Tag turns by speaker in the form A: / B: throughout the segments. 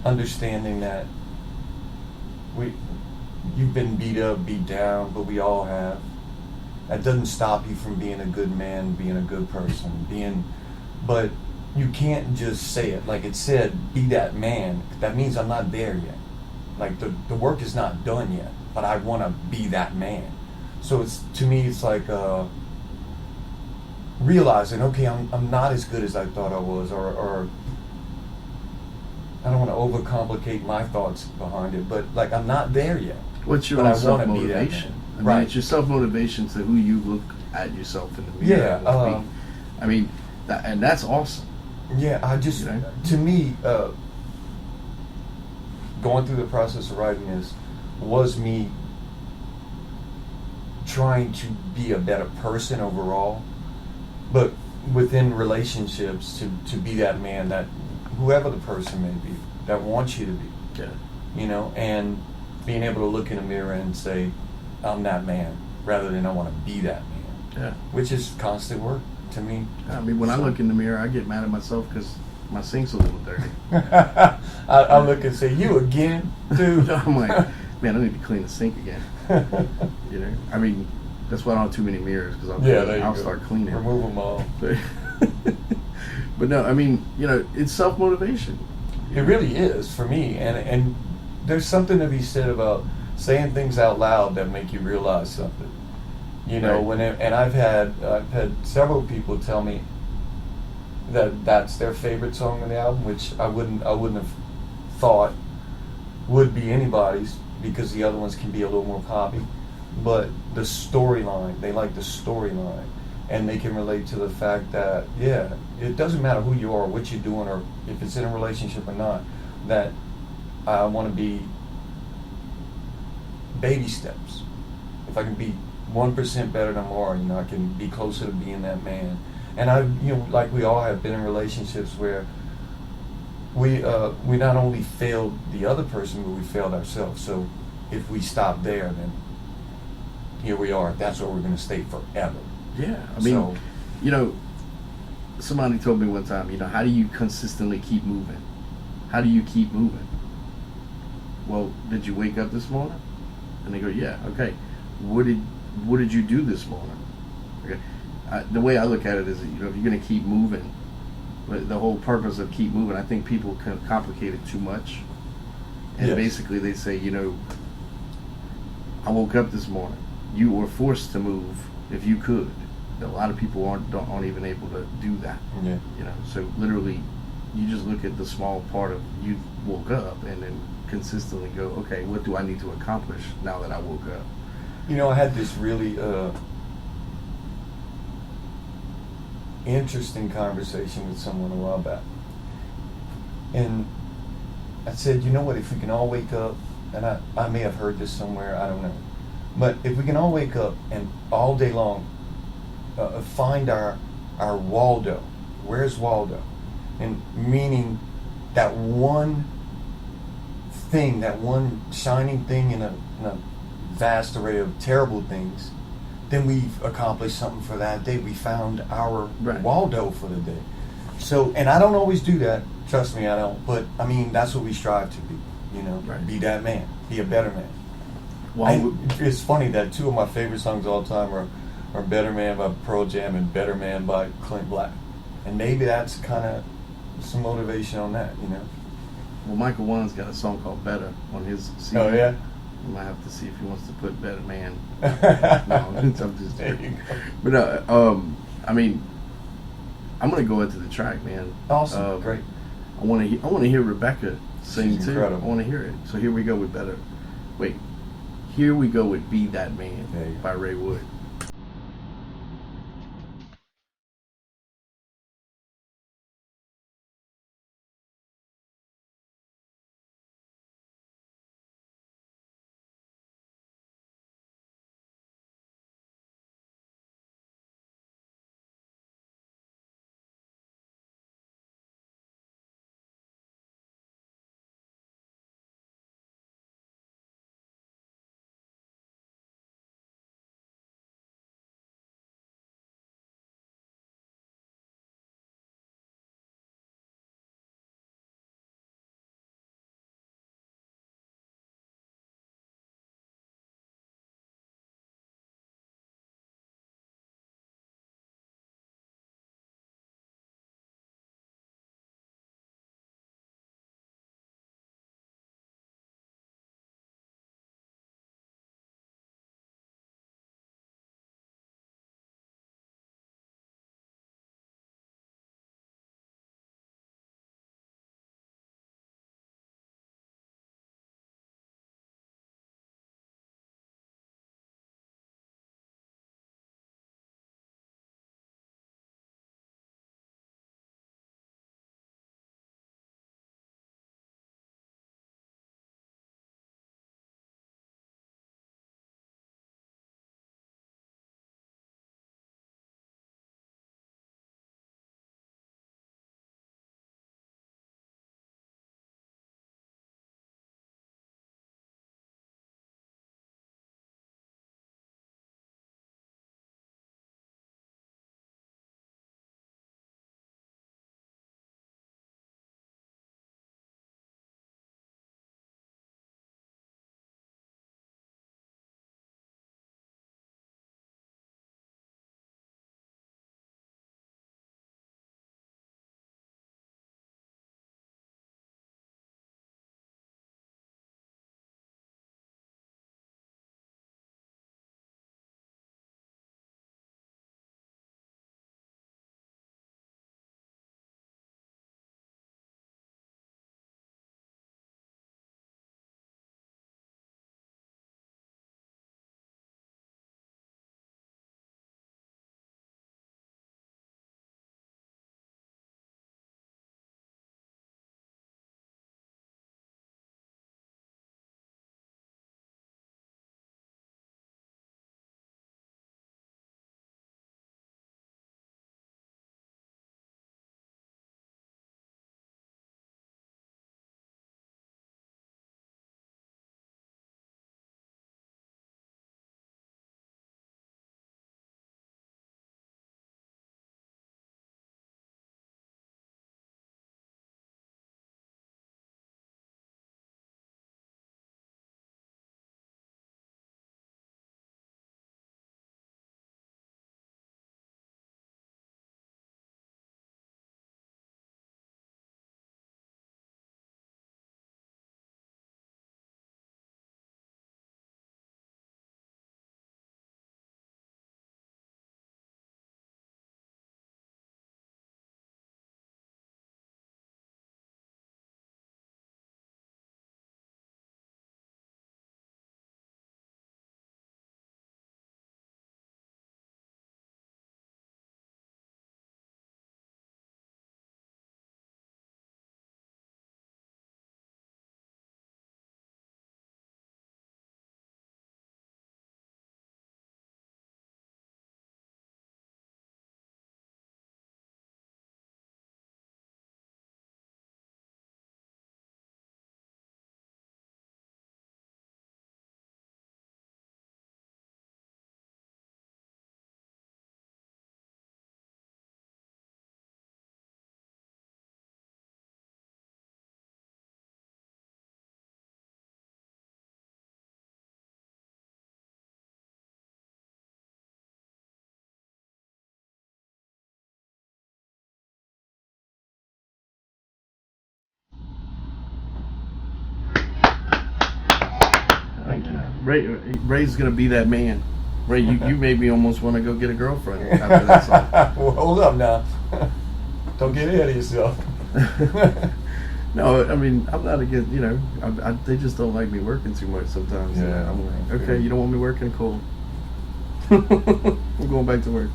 A: understanding that we you've been beat up, beat down, but we all have. That doesn't stop you from being a good man, being a good person, but you can't just say it. Like it said, be that man. That means I'm not there yet. Like the work is not done yet, but I want to be that man. So it's, to me, it's like realizing, okay, I'm not as good as I thought I was, or I don't want to overcomplicate my thoughts behind it, but like I'm not there yet.
B: What's your
A: But
B: own
A: I want to be that
B: self-motivation?
A: man.
B: I mean,
A: Right.
B: it's your self-motivation to who you look at yourself in the mirror.
A: Yeah.
B: I mean, and that's awesome.
A: Yeah, I just,
B: You know?
A: to me, going through the process of writing this was me trying to be a better person overall, but within relationships to be that man that whoever the person may be that wants you to be,
B: Yeah.
A: you know, and being able to look in a mirror and say, I'm that man, rather than I want to be that man,
B: Yeah.
A: which is constant work to me.
B: I mean, when I look in the mirror, I get mad at myself because my sink's a little dirty.
A: I look and say, you again, dude.
B: I'm like, man, I need to clean the sink again. You know, I mean, that's why I don't have too many mirrors, because I'll start cleaning.
A: Remove them all.
B: But no, I mean, you know, it's self-motivation.
A: It really is for me, and there's something to be said about saying things out loud that make you realize something. You know,
B: Right.
A: and I've had several people tell me that that's their favorite song on the album, which I wouldn't have thought would be anybody's, because the other ones can be a little more poppy. But the storyline, they like the storyline, and they can relate to the fact that, yeah, it doesn't matter who you are, what you're doing, or if it's in a relationship or not, that I want to be baby steps. If I can be 1% better tomorrow, you know, I can be closer to being that man. And you know, like we all have been in relationships where we not only failed the other person, but we failed ourselves. So if we stop there, then here we are. That's where we're going to stay forever.
B: Yeah, I mean, you know, somebody told me one time, you know, how do you consistently keep moving? How do you keep moving? Well, did you wake up this morning? And they go, yeah. Okay, what did you do this morning? Okay, the way I look at it is, you know, if you're going to keep moving, the whole purpose of keep moving, I think people can complicate it too much. And
A: Yes.
B: basically they say, you know, I woke up this morning. You were forced to move if you could. A lot of people aren't even able to do that.
A: Yeah.
B: You know, so literally, you just look at the small part of you woke up, and then consistently go, okay, what do I need to accomplish now that I woke up?
A: You know, I had this really interesting conversation with someone a while back. And I said, you know what, if we can all wake up, and I may have heard this somewhere, I don't know, but if we can all wake up and all day long find our Waldo, where's Waldo? And meaning that one thing, that one shining thing in a vast array of terrible things, then we've accomplished something for that day. We found our
B: Right.
A: Waldo for the day. So, and I don't always do that. Trust me, I don't. But I mean, that's what we strive to be. You know,
B: Right.
A: be that man, be a better man.
B: Well,
A: It's funny that two of my favorite songs of all time are Better Man by Pearl Jam and Better Man by Clint Black. And maybe that's kind of some motivation on that, you know.
B: well, Michael Wan's got a song called "Better" on his CD.
A: Oh, yeah?
B: You might have to see if he wants to put "Better Man." No, I'm just
A: There
B: joking.
A: you go.
B: But no, I mean, I'm gonna go into the track, man.
A: Awesome, great.
B: I want to hear Rebecca sing
A: She's
B: too.
A: incredible.
B: I want to hear it. So here we go with "Better." Wait, here we go with "Be That Man"
A: There you go.
B: by Raywood. Ray's gonna be that man. Ray, you made me almost want to go get a girlfriend after that song.
A: Well, hold up now. Don't get ahead of yourself.
B: No, I mean, I'm not against, they just don't like me working too much sometimes.
A: Yeah,
B: I'm like, okay, you don't want me working, cool. I'm going back to work.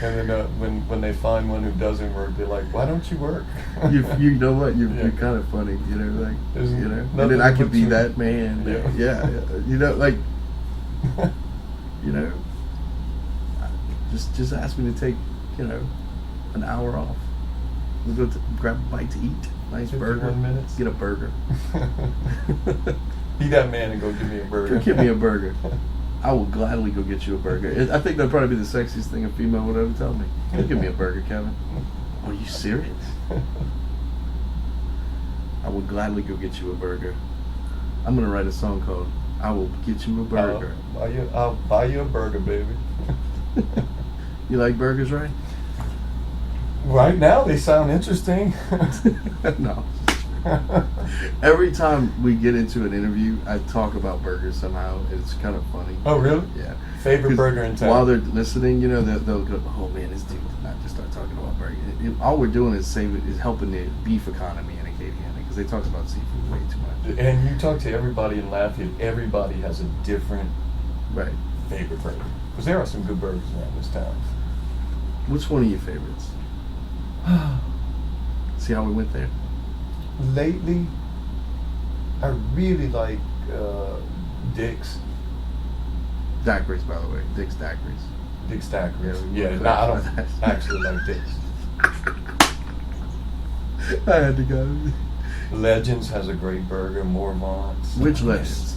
A: And then when they find one who doesn't work, they're like, "Why don't you work?"
B: you know what? You're kind of funny, And then I could be that man. Yeah. Just ask me to take, an hour off. We'll go grab a bite to eat. Nice burger.
A: Minutes.
B: Get a burger.
A: Be that man and go give me a burger.
B: Give me a burger. I will gladly go get you a burger. I think that'd probably be the sexiest thing a female would ever tell me. Go give me a burger, Kevin. Are you serious? I will gladly go get you a burger. I'm gonna write a song called "I Will Get You a Burger."
A: I'll buy you a burger, baby.
B: You like burgers, right?
A: Right now, they sound interesting.
B: No. Every time we get into an interview, I talk about burgers somehow. It's kind of funny.
A: Oh, really?
B: Yeah.
A: Favorite burger in town?
B: While they're listening, they'll go, "Oh man, this dude did not just start talking about burgers." All we're doing is helping the beef economy in Acadiana because they talk about seafood way too much.
A: And you talk to everybody in Lafayette, everybody has a different favorite burger. Because there are some good burgers around this town.
B: What's one of your favorites? See how we went there?
A: Lately, I really like Dick's.
B: Daiquiris, by the way. Dick's Daiquiris.
A: Dick's Daiquiris.
B: Yeah,
A: I don't actually like Dick's.
B: I had to go.
A: Legends has a great burger. Morvant's.
B: Which Legends?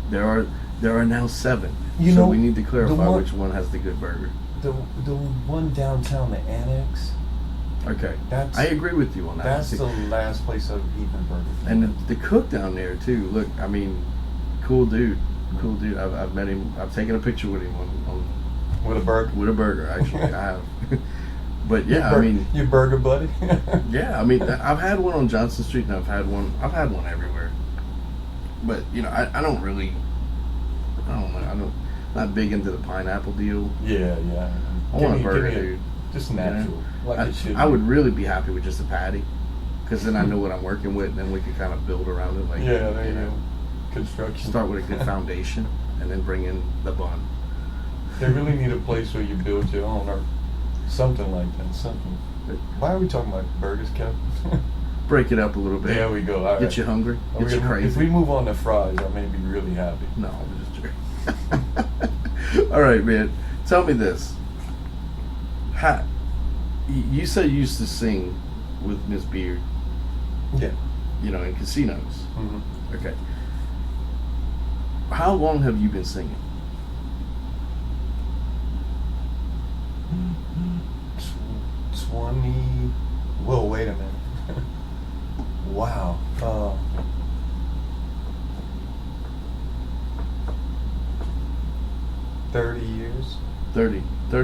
B: There are now 7.
A: We
B: need to clarify which one has the good burger.
A: The one downtown, the Annex.
B: Okay, I agree with you on that.
A: That's the last place I've eaten a burger.
B: And the cook down there too. Look, I mean, cool dude. I've met him. I've taken a picture with him on
A: with a burger.
B: With a burger, actually, I have. But yeah,
A: your burger buddy.
B: Yeah, I mean, I've had one on Johnson Street, and I've had one everywhere. But I don't really. I don't know. I'm not big into the pineapple deal.
A: Yeah.
B: I want a burger, dude.
A: Just natural. Like it should
B: I would really be happy with just a patty, because then I know what I'm working with, and then we can kind of build around it. Like
A: there you go. Construction.
B: Start with a good foundation, and then bring in the bun.
A: They really need a place where you build your own, or something like that. Something. Why are we talking about burgers, Kevin?
B: Break it up a little bit.
A: There we go. All
B: Get
A: right.
B: you hungry. Get you crazy.
A: If we move on to fries, I may be really happy.
B: No, I'm just joking. All right, man. Tell me this. You said you used to sing with Miss Beard.
A: Yeah.
B: In casinos.
A: Mm-hmm.
B: Okay. How long have you been singing?
A: 20. Whoa, wait a minute. Wow. 30 years.
B: 30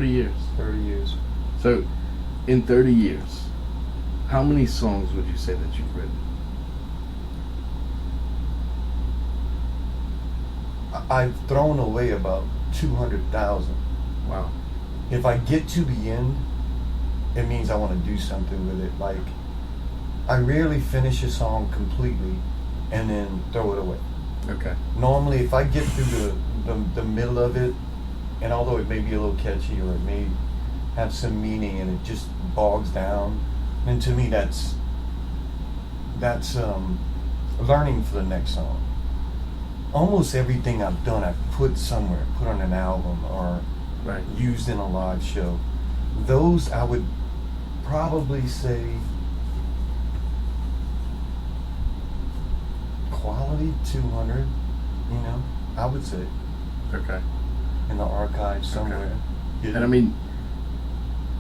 B: years.
A: 30 years.
B: So, in 30 years, how many songs would you say that you've written?
A: I've thrown away about 200,000.
B: Wow.
A: If I get to the end, it means I want to do something with it. Like, I rarely finish a song completely and then throw it away.
B: Okay.
A: Normally, if I get through the middle of it, and although it may be a little catchy or it may have some meaning and it just bogs down, then to me that's learning for the next song. Almost everything I've done, I've put somewhere, put on an album or used in a live show. Those I would probably say quality 200, I would say.
B: Okay.
A: In the archive somewhere.
B: Okay. And I mean,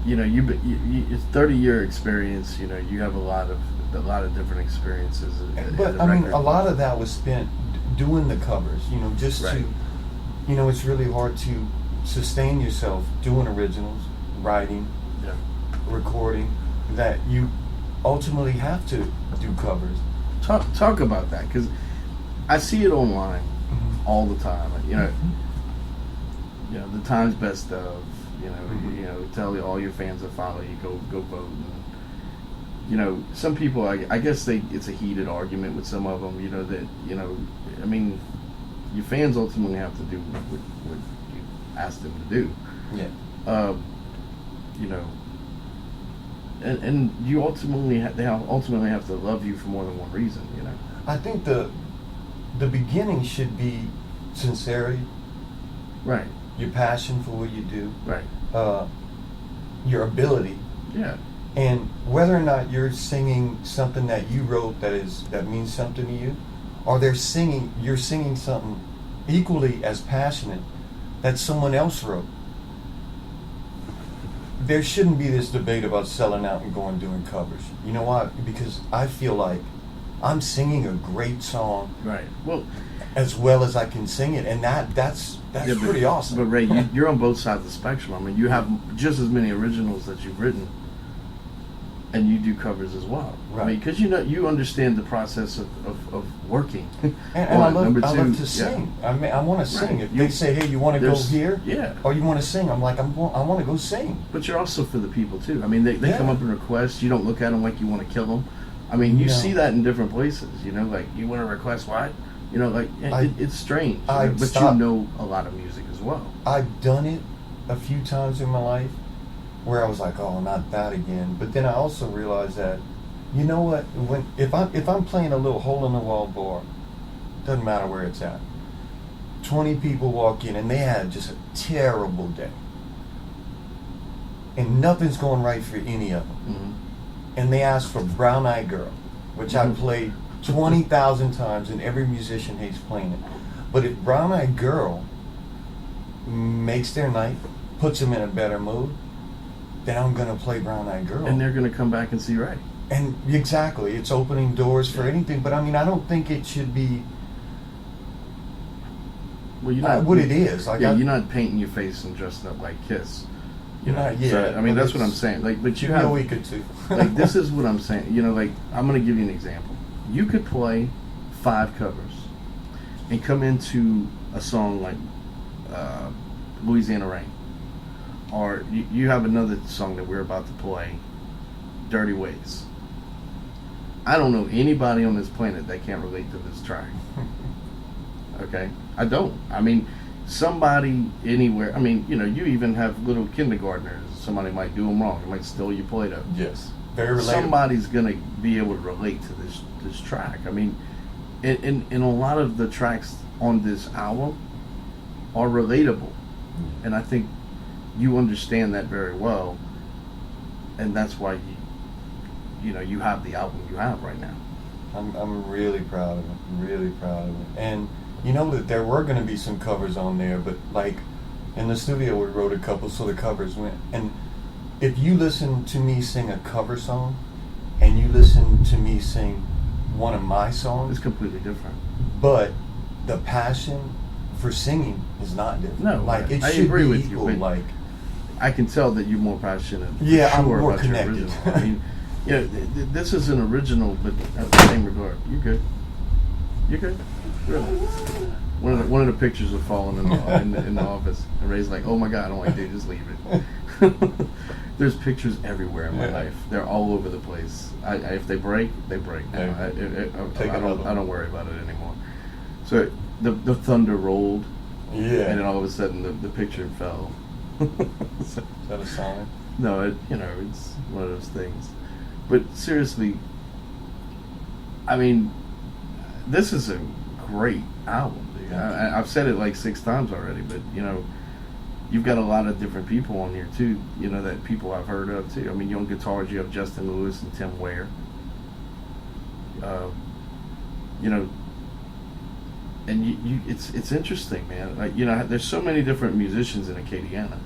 B: it's 30-year experience. You have a lot of different experiences.
A: But I mean, a lot of that was spent doing the covers. Just to, it's really hard to sustain yourself doing originals, writing, recording. That you ultimately have to do covers.
B: Talk about that, because I see it online
A: Mm-hmm.
B: all the time. You know,
A: Mm-hmm.
B: you know, the Times Best of. You know,
A: Mm-hmm.
B: tell all your fans that follow you go vote. And, you know, some people, I guess it's a heated argument with some of them. You know that I mean, your fans ultimately have to do what you ask them to do.
A: Yeah.
B: You know, and you ultimately they ultimately have to love you for more than one reason. You know,
A: I think the beginning should be sincerity,
B: right?
A: your passion for what you do,
B: Right.
A: Your ability,
B: Yeah.
A: and whether or not you're singing something that you wrote that means something to you, or you're singing something equally as passionate that someone else wrote. There shouldn't be this debate about selling out and going doing covers. You know why? Because I feel like I'm singing a great song
B: Right. Well,
A: as well as I can sing it, and that's
B: yeah,
A: pretty awesome.
B: But Ray, you're on both sides of the spectrum. I mean, you have just as many originals that you've written, and you do covers as well.
A: Right.
B: I mean, because you understand the process of working.
A: And I love
B: Number two,
A: I love to sing. I mean, I want to sing.
B: Right.
A: If they say, "Hey, you want to go here?"
B: Yeah.
A: Or you want to sing? I'm like, I want to go sing.
B: But you're also for the people too. I mean, they
A: Yeah.
B: come up and request. You don't look at them like you want to kill them. I mean, you
A: No.
B: see that in different places. You know, like you want to request what? You know, like it's strange. But
A: stopped.
B: you know a lot of music as well.
A: I've done it a few times in my life where I was like, "Oh, not that again." But then I also realized that, you know what? If I'm playing a little hole in the wall bar, doesn't matter where it's at. 20 people walk in and they had just a terrible day, and nothing's going right for any of them.
B: Mm-hmm.
A: And they ask for Brown Eyed Girl, which I played 20,000 times, and every musician hates playing it. But if Brown Eyed Girl makes their night, puts them in a better mood, then I'm going to play Brown Eyed Girl.
B: And they're going to come back and see Ray.
A: And exactly, it's opening doors for anything. But I mean, I don't think it should be
B: Well, you're not
A: what it is. Like,
B: you're not painting your face and dressing up like Kiss.
A: Not yet.
B: So, I mean,
A: but
B: that's what I'm saying. Like, but you
A: maybe
B: have
A: a week or two.
B: like this is what I'm saying. You know, like I'm going to give you an example. You could play 5 covers and come into a song like Louisiana Rain, or you have another song that we're about to play, Dirty Ways. I don't know anybody on this planet that can't relate to this track. Okay? I don't. I mean, somebody anywhere, I mean, you know, you even have little kindergartners. Somebody might do them wrong. They might steal your Play-Doh.
A: Yes. Very relatable.
B: Somebody's going to be able to relate to this track. I mean, and a lot of the tracks on this album are relatable. And I think you understand that very well. And that's why you have the album you have right now.
A: I'm really proud of it. Really proud of it. And you know that there were going to be some covers on there, but like in the studio we wrote a couple, so the covers went. And if you listen to me sing a cover song and you listen to me sing one of my songs,
B: It's completely different.
A: but the passion for singing is not different.
B: No,
A: like it
B: I
A: should
B: agree
A: be
B: with you,
A: equal.
B: but
A: like
B: I can tell that you're more passionate. For
A: Yeah, I'm
B: sure
A: more
B: about
A: connected.
B: Your original. I mean, this is an original, but at the same regard, you're good. You're good. Really. One of the pictures are falling in the office, and Ray's like, "Oh my God, I'm like, dude, just leave it." There's pictures everywhere in my life. They're all over the place. If they break, they break. Now. I don't worry about it anymore. So the thunder rolled,
A: yeah.
B: and then all of a sudden the picture fell. So,
A: Is that a sign?
B: no, it's one of those things. But seriously, I mean, this is a great album. I've said it like 6 times already, but you've got a lot of different people on here too. That people I've heard of too. I mean, on guitars you have Justin Lewis and Tim Ware. And it's interesting, man. Like, there's so many different musicians in Acadiana,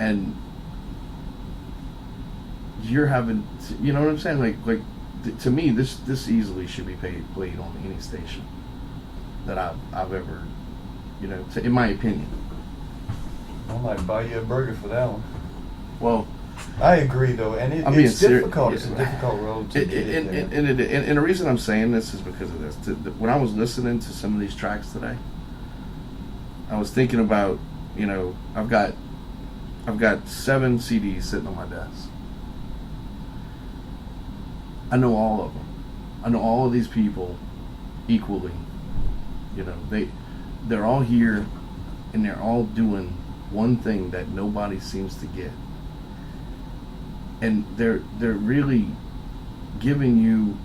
B: and you're having, you know what I'm saying? Like to me, this easily should be played on any station that I've ever, in my opinion.
A: I might buy you a burger for that one.
B: Well,
A: I agree, though, and it's difficult. It's a difficult road to get it there.
B: And the reason I'm saying this is because of this. When I was listening to some of these tracks today, I was thinking about, I've got 7 CDs sitting on my desk. I know all of them. I know all of these people equally. They're all here, and they're all doing one thing that nobody seems to get. And they're really giving you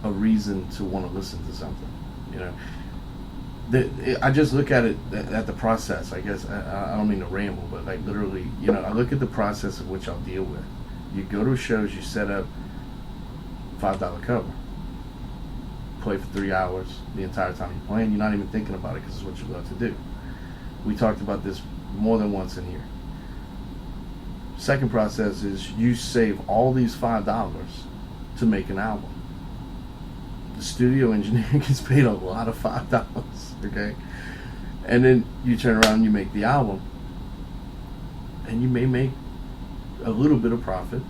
B: a reason to want to listen to something. I just look at it at the process. I guess I don't mean to ramble, but like literally, I look at the process of which I'll deal with. You go to shows, you set up $5 cover, play for 3 hours. The entire time you're playing, you're not even thinking about it because it's what you love to do. We talked about this more than once in here. Second process is you save all these $5 to make an album. The studio engineer gets paid a lot of $5, okay? And then you turn around and you make the album, and you may make a little bit of profit,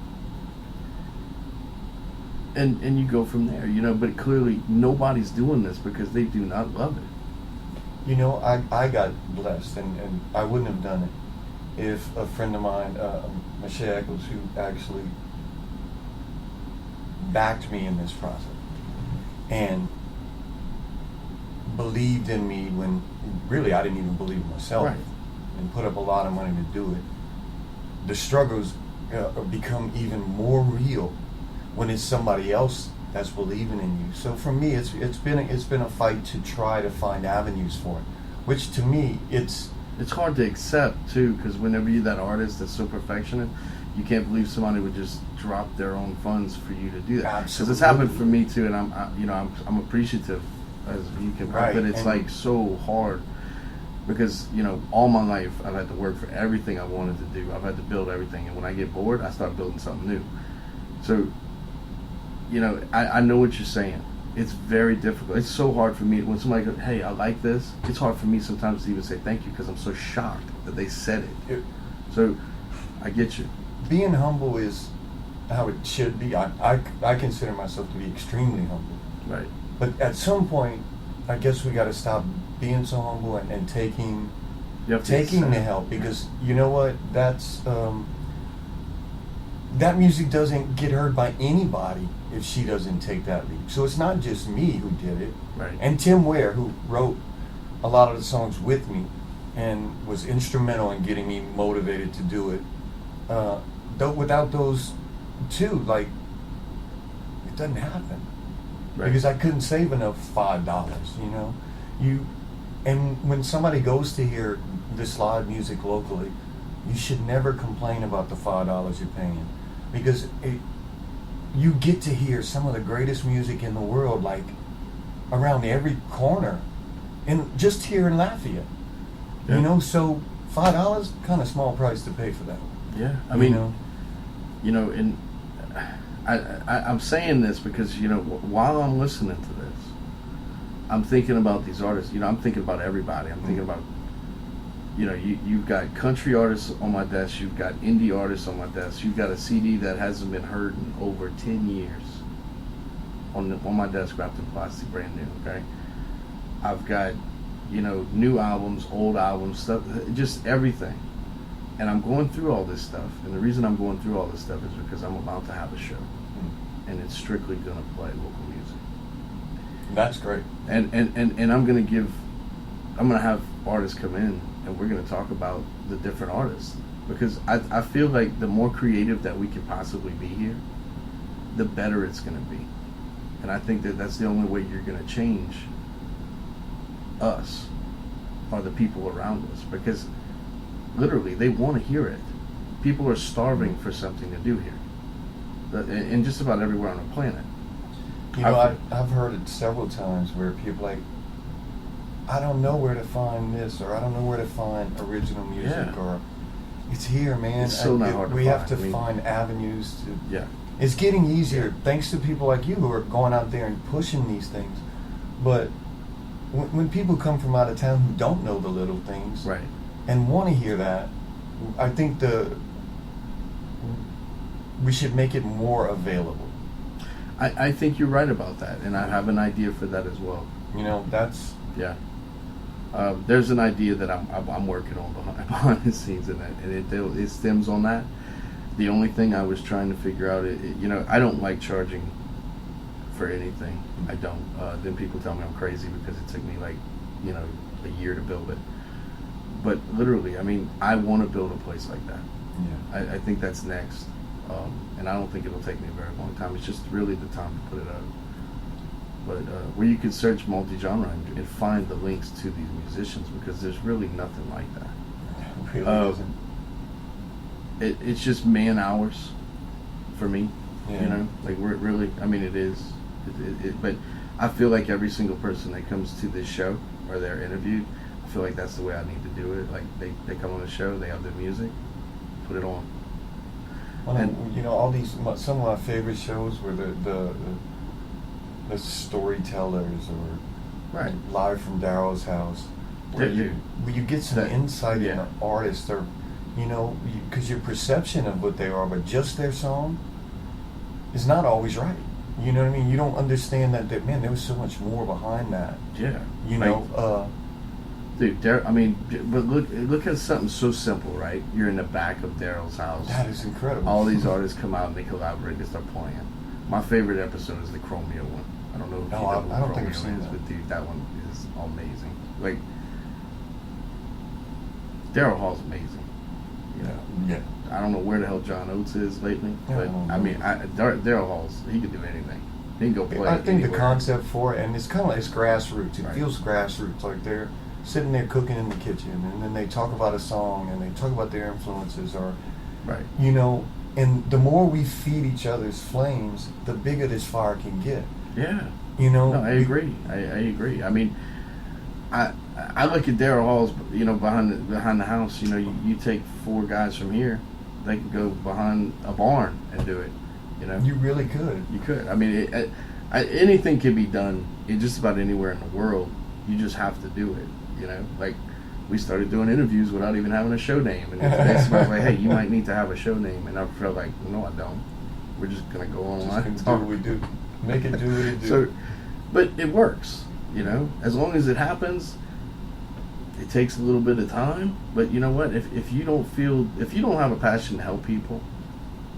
B: and you go from there, but clearly nobody's doing this because they do not love it.
A: I got blessed, and I wouldn't have done it if a friend of mine, Michelle Eccles, who actually backed me in this process and believed in me when really I didn't even believe in myself,
B: right,
A: and put up a lot of money to do it. The struggles become even more real when it's somebody else that's believing in you. So for me, it's been a fight to try to find avenues for it, which to me it's
B: hard to accept too, because whenever you're that artist that's so perfectionist, you can't believe somebody would just drop their own funds for you to do that. Because it's happened for me too, and I'm appreciative as you can, right, but it's like so hard because all my life I've had to work for everything I wanted to do. I've had to build everything, and when I get bored, I start building something new. So I know what you're saying. It's very difficult. It's so hard for me when somebody goes, "Hey, I like this." It's hard for me sometimes to even say thank you because I'm so shocked that they said it. So I get you.
A: Being humble is how it should be. I consider myself to be extremely humble.
B: Right.
A: But at some point, I guess we got to stop being so humble and taking the help, because you know what? That's that music doesn't get heard by anybody if she doesn't take that leap. So it's not just me who did it.
B: Right.
A: And Tim Ware, who wrote a lot of the songs with me and was instrumental in getting me motivated to do it. Without those two, like, it doesn't happen. Right. Because I couldn't save enough $5, and when somebody goes to hear this live music locally, you should never complain about the $5 you're paying, because you get to hear some of the greatest music in the world, like around every corner, and just here in Lafayette. Yeah. So $5, kind of small price to pay for that.
B: Yeah, I mean, and I'm saying this because while I'm listening to this, I'm thinking about these artists. I'm thinking about everybody. I'm thinking about, you've got country artists on my desk. You've got indie artists on my desk. You've got a CD that hasn't been heard in over 10 years on my desk, wrapped in plastic, brand new. Okay, I've got new albums, old albums, stuff, just everything. And I'm going through all this stuff. And the reason I'm going through all this stuff is because I'm about to have a show, and it's strictly going to play local music.
A: That's great.
B: And I'm going to have artists come in, and we're going to talk about the different artists, because I feel like the more creative that we can possibly be here, the better it's going to be. And I think that's the only way you're going to change us, or the people around us, because literally they want to hear it. People are starving for something to do here, and just about everywhere on the planet.
A: I've heard it several times where people like, I don't know where to find this, or I don't know where to find original music, or it's here, man.
B: It's so not hard to
A: we
B: find.
A: have to find avenues to.
B: Yeah.
A: It's getting easier thanks to people like you who are going out there and pushing these things. But when people come from out of town who don't know the little things,
B: right,
A: and want to hear that, I think we should make it more available.
B: I think you're right about that, and I have an idea for that as well.
A: You know, that's
B: Yeah. There's an idea that I'm working on behind the scenes, and it stems on that. The only thing I was trying to figure out, I don't like charging for anything. I don't. Then people tell me I'm crazy because it took me like, a year to build it. But literally, I mean, I want to build a place like that.
A: yeah.
B: I think that's next, and I don't think it'll take me a very long time. It's just really the time to put it up. But where you can search multi-genre and find the links to these musicians, because there's really nothing like that.
A: It really isn't.
B: It's just man hours for me.
A: Yeah.
B: Like we're really. I mean, it is. But I feel like every single person that comes to this show or they're interviewed, I feel like that's the way I need to do it. Like they come on the show, they have their music, put it on.
A: Well, and all these, some of my favorite shows were the storytellers or
B: Right.
A: Live from Daryl's House, where you get some insight in an artist, or because your perception of what they are, but just their song, is not always right. You know what I mean? You don't understand that man, there was so much more behind that.
B: Yeah.
A: Dude,
B: but look at something so simple, right? You're in the back of Daryl's house.
A: That is incredible.
B: All these artists come out and they collaborate, they start playing. My favorite episode is the Chromeo one. I don't know if you know what
A: I don't think I've
B: Chromeo
A: seen
B: is,
A: that.
B: but dude, that one is amazing. Like, Daryl Hall's amazing.
A: Yeah.
B: I don't know where the hell John Oates is lately, but Daryl Hall's, he can do anything. He can go play.
A: I think
B: anywhere.
A: the concept for it, and it's kind of like, it's grassroots. It
B: Right.
A: feels grassroots. Like they're sitting there cooking in the kitchen, and then they talk about a song, and they talk about their influences, or
B: Right.
A: And the more we feed each other's flames, the bigger this fire can get.
B: Yeah.
A: No,
B: I agree. I agree. I mean, I look at Daryl Hall's, behind the house. You take 4 guys from here, they could go behind a barn and do it.
A: You really could.
B: You could. I mean, anything can be done in just about anywhere in the world. You just have to do it. Like we started doing interviews without even having a show name, and somebody's like, "Hey, you might need to have a show name," and I felt like, "No, I don't. We're just gonna go online and
A: do
B: talk.
A: what we do. Make it do what it do."
B: So, but it works. As long as it happens. It takes a little bit of time, but you know what? If you don't have a passion to help people,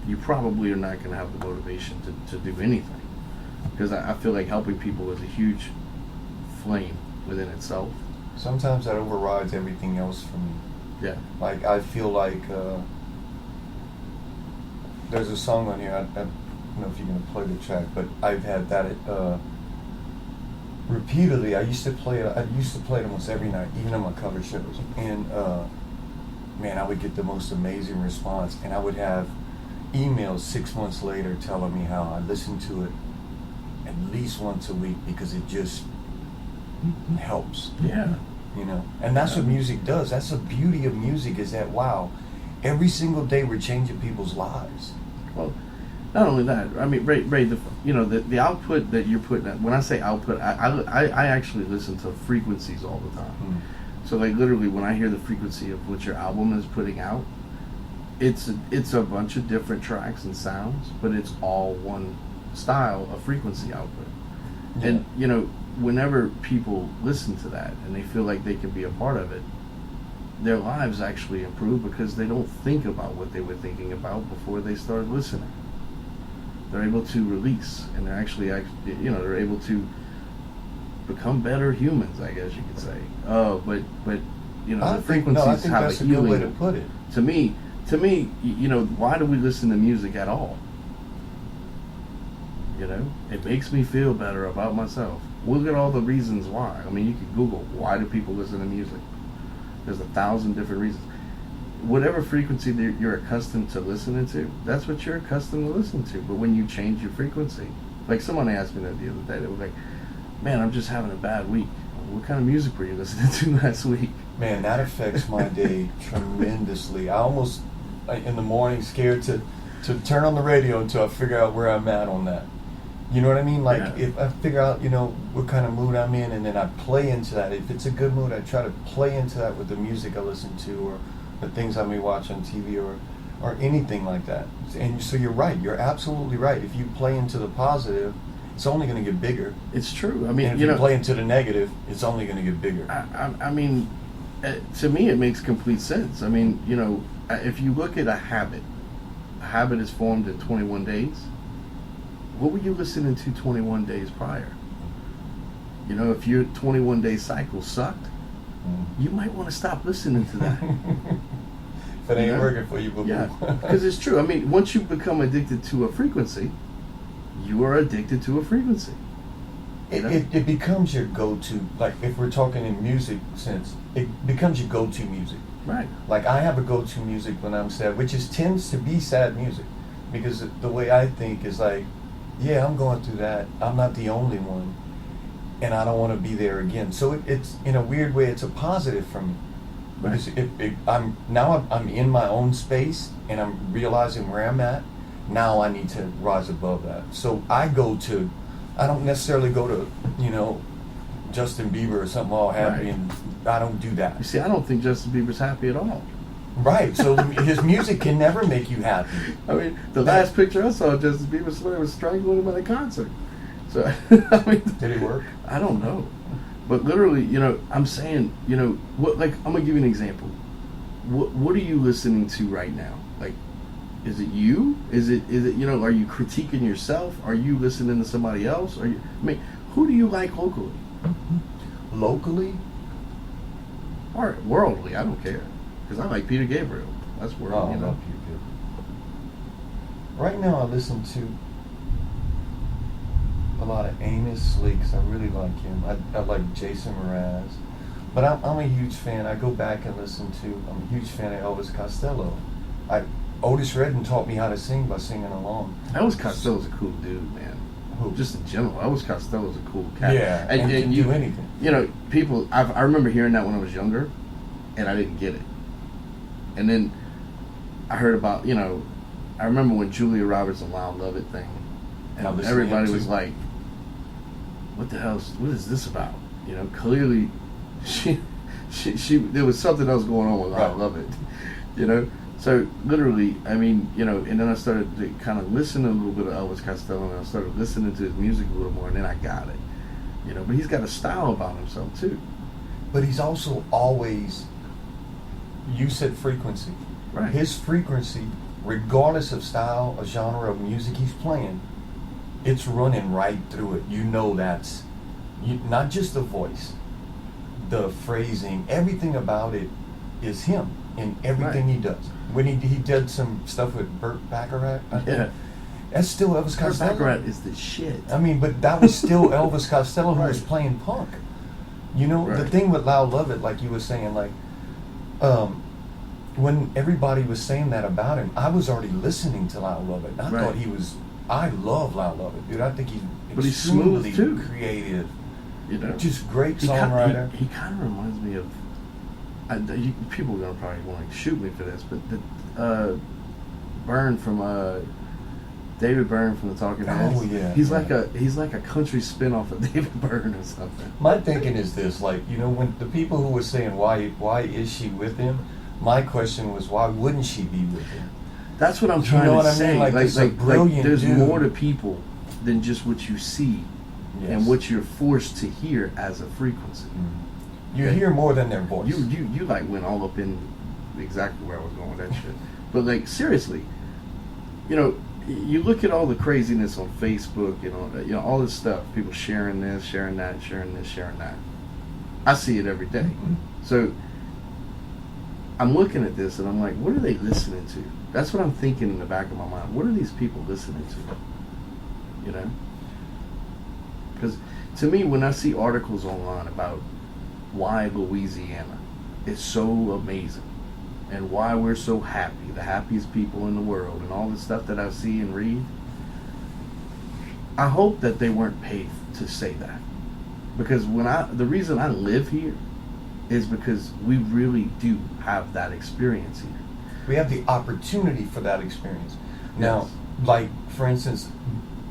B: you probably are not going to have the motivation to do anything. Because I feel like helping people is a huge flame within itself.
A: Sometimes that overrides everything else for me.
B: Yeah.
A: Like, I feel like there's a song on here, I don't know if you're going to play the track, but I've had that repeatedly. I used to play it almost every night, even on my cover shows. And man, I would get the most amazing response, and I would have emails 6 months later telling me how I listened to it at least once a week because it just helps.
B: Yeah.
A: And that's what music does. That's the beauty of music, is that, wow, every single day we're changing people's lives.
B: Well, not only that, I mean, Ray, the output that you're putting out, when I say output, I actually listen to frequencies all the time.
A: Mm.
B: So, like, literally, when I hear the frequency of what your album is putting out, it's a bunch of different tracks and sounds, but it's all one style of frequency output.
A: Yeah.
B: And, whenever people listen to that and they feel like they can be a part of it, their lives actually improve because they don't think about what they were thinking about before they started listening. They're able to release, and they're actually they're able to become better humans, I guess you could say. But the frequencies
A: I think
B: have
A: that's
B: a
A: a good way
B: healing.
A: to put it.
B: To me, why do we listen to music at all? It makes me feel better about myself. Look at all the reasons why. I mean, you could Google, why do people listen to music? There's 1,000 different reasons. Whatever frequency that you're accustomed to listening to, that's what you're accustomed to listening to. But when you change your frequency, like someone asked me that the other day, they were like, "Man, I'm just having a bad week. What kind of music were you listening to last week?"
A: Man, that affects my day tremendously. I almost, in the morning, scared to turn on the radio until I figure out where I'm at on that. You know what I mean? Like,
B: Yeah.
A: if I figure out, what kind of mood I'm in, and then I play into that. If it's a good mood, I try to play into that with the music I listen to, or the things I may watch on TV, or or anything like that. And so you're right. You're absolutely right. If you play into the positive, it's only going to get bigger.
B: It's true. I mean,
A: and if you play into the negative, it's only going to get bigger.
B: I mean, to me, it makes complete sense. I mean, if you look at a habit is formed in 21 days. What were you listening to 21 days prior? If your 21-day cycle sucked, you might want to stop listening to that.
A: If it ain't working for you, boo-boo.
B: Yeah, because it's true. I mean, once you become addicted to a frequency, you are addicted to a frequency.
A: It becomes your go-to. Like, if we're talking in music sense, it becomes your go-to music.
B: Right.
A: Like, I have a go-to music when I'm sad, which tends to be sad music. Because the way I think is like, yeah, I'm going through that. I'm not the only one. And I don't want to be there again. So it's in a weird way, it's a positive for me. Because I'm in my own space and I'm realizing where I'm at. Now I need to rise above that. So I don't necessarily go to, Justin Bieber or something all happy, and I don't do that.
B: You see, I don't think Justin Bieber's happy at all.
A: Right. So his music can never make you happy.
B: I mean, the last picture I saw of Justin Bieber, somebody was strangling him at a concert. So, I mean,
A: did it work?
B: I don't know. But literally, I'm saying, what? Like, I'm gonna give you an example. What are you listening to right now? Like, is it you? Is it? Are you critiquing yourself? Are you listening to somebody else? Who do you like locally?
A: Locally?
B: Or worldly? I don't care. Because I like Peter Gabriel. That's worldly.
A: I love Peter Gabriel. Right now, I listen to a lot of Amos Sleeks. I really like him. I like Jason Mraz. But I'm a huge fan. I go back and listen to, I'm a huge fan of Elvis Costello. Otis Redding taught me how to sing by singing along.
B: Elvis Costello's a cool dude, man.
A: Who?
B: Just in general. Elvis Costello's a cool cat.
A: Yeah, and can do anything.
B: People, I remember hearing that when I was younger, and I didn't get it. And then I heard about, I remember when Julia Roberts and Lyle Lovett thing, and everybody was like, what is this about? Clearly she there was something else going on with Lyle Lovett, So literally, I mean, and then I started to kind of listen to a little bit of Elvis Costello, and I started listening to his music a little more, and then I got it. But he's got a style about himself too.
A: But he's also always, you said frequency.
B: Right.
A: His frequency, regardless of style or genre of music he's playing, it's running right through it. That's not just the voice, the phrasing, everything about it is him in everything he does. When he did some stuff with Burt Bacharach, I think, that's still Elvis Costello.
B: Burt Bacharach is the shit.
A: I mean, but that was still Elvis Costello who was playing punk. The thing with Lyle Lovett, like you were saying, like, when everybody was saying that about him, I was already listening to Lyle Lovett. And I thought I love Lyle Lovett, dude. I think he's extremely creative. Just great songwriter.
B: He kind of reminds me of, people are going to probably want to shoot me for this, but the Byrne from David Byrne from the Talking Heads.
A: Oh yeah.
B: He's like a country spin-off of David Byrne or something.
A: My thinking is this, like, when the people who were saying why is she with him, my question was, why wouldn't she be with him?
B: That's what I'm trying to say.
A: Like
B: there's
A: dude.
B: more to people than just what you see and what you're forced to hear as a frequency.
A: You hear more than their voice.
B: You like went all up in exactly where I was going with that shit. But like, seriously, you look at all the craziness on Facebook, all this stuff, people sharing this, sharing that, sharing this, sharing that. I see it every day. So I'm looking at this and I'm like, what are they listening to? That's what I'm thinking in the back of my mind. What are these people listening to? Because to me, when I see articles online about why Louisiana is so amazing and why we're so happy, the happiest people in the world, and all the stuff that I see and read, I hope that they weren't paid to say that. Because the reason I live here is because we really do have that experience here.
A: We have the opportunity for that experience. Now, like, for instance,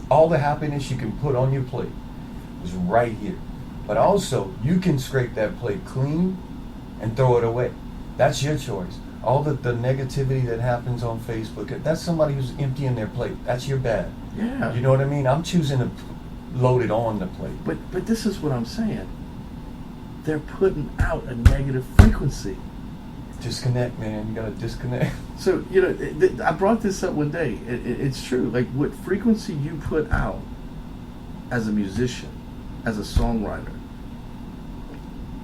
A: all the happiness you can put on your plate is right here. But also, you can scrape that plate clean and throw it away. That's your choice. all the negativity that happens on Facebook, that's somebody who's emptying their plate. That's your bad.
B: Yeah.
A: You know what I mean? I'm choosing to load it on the plate.
B: But this is what I'm saying. They're putting out a negative frequency.
A: Disconnect, man. You gotta disconnect.
B: So, you know, I brought this up one day. It's true. Like, what frequency you put out as a musician, as a songwriter,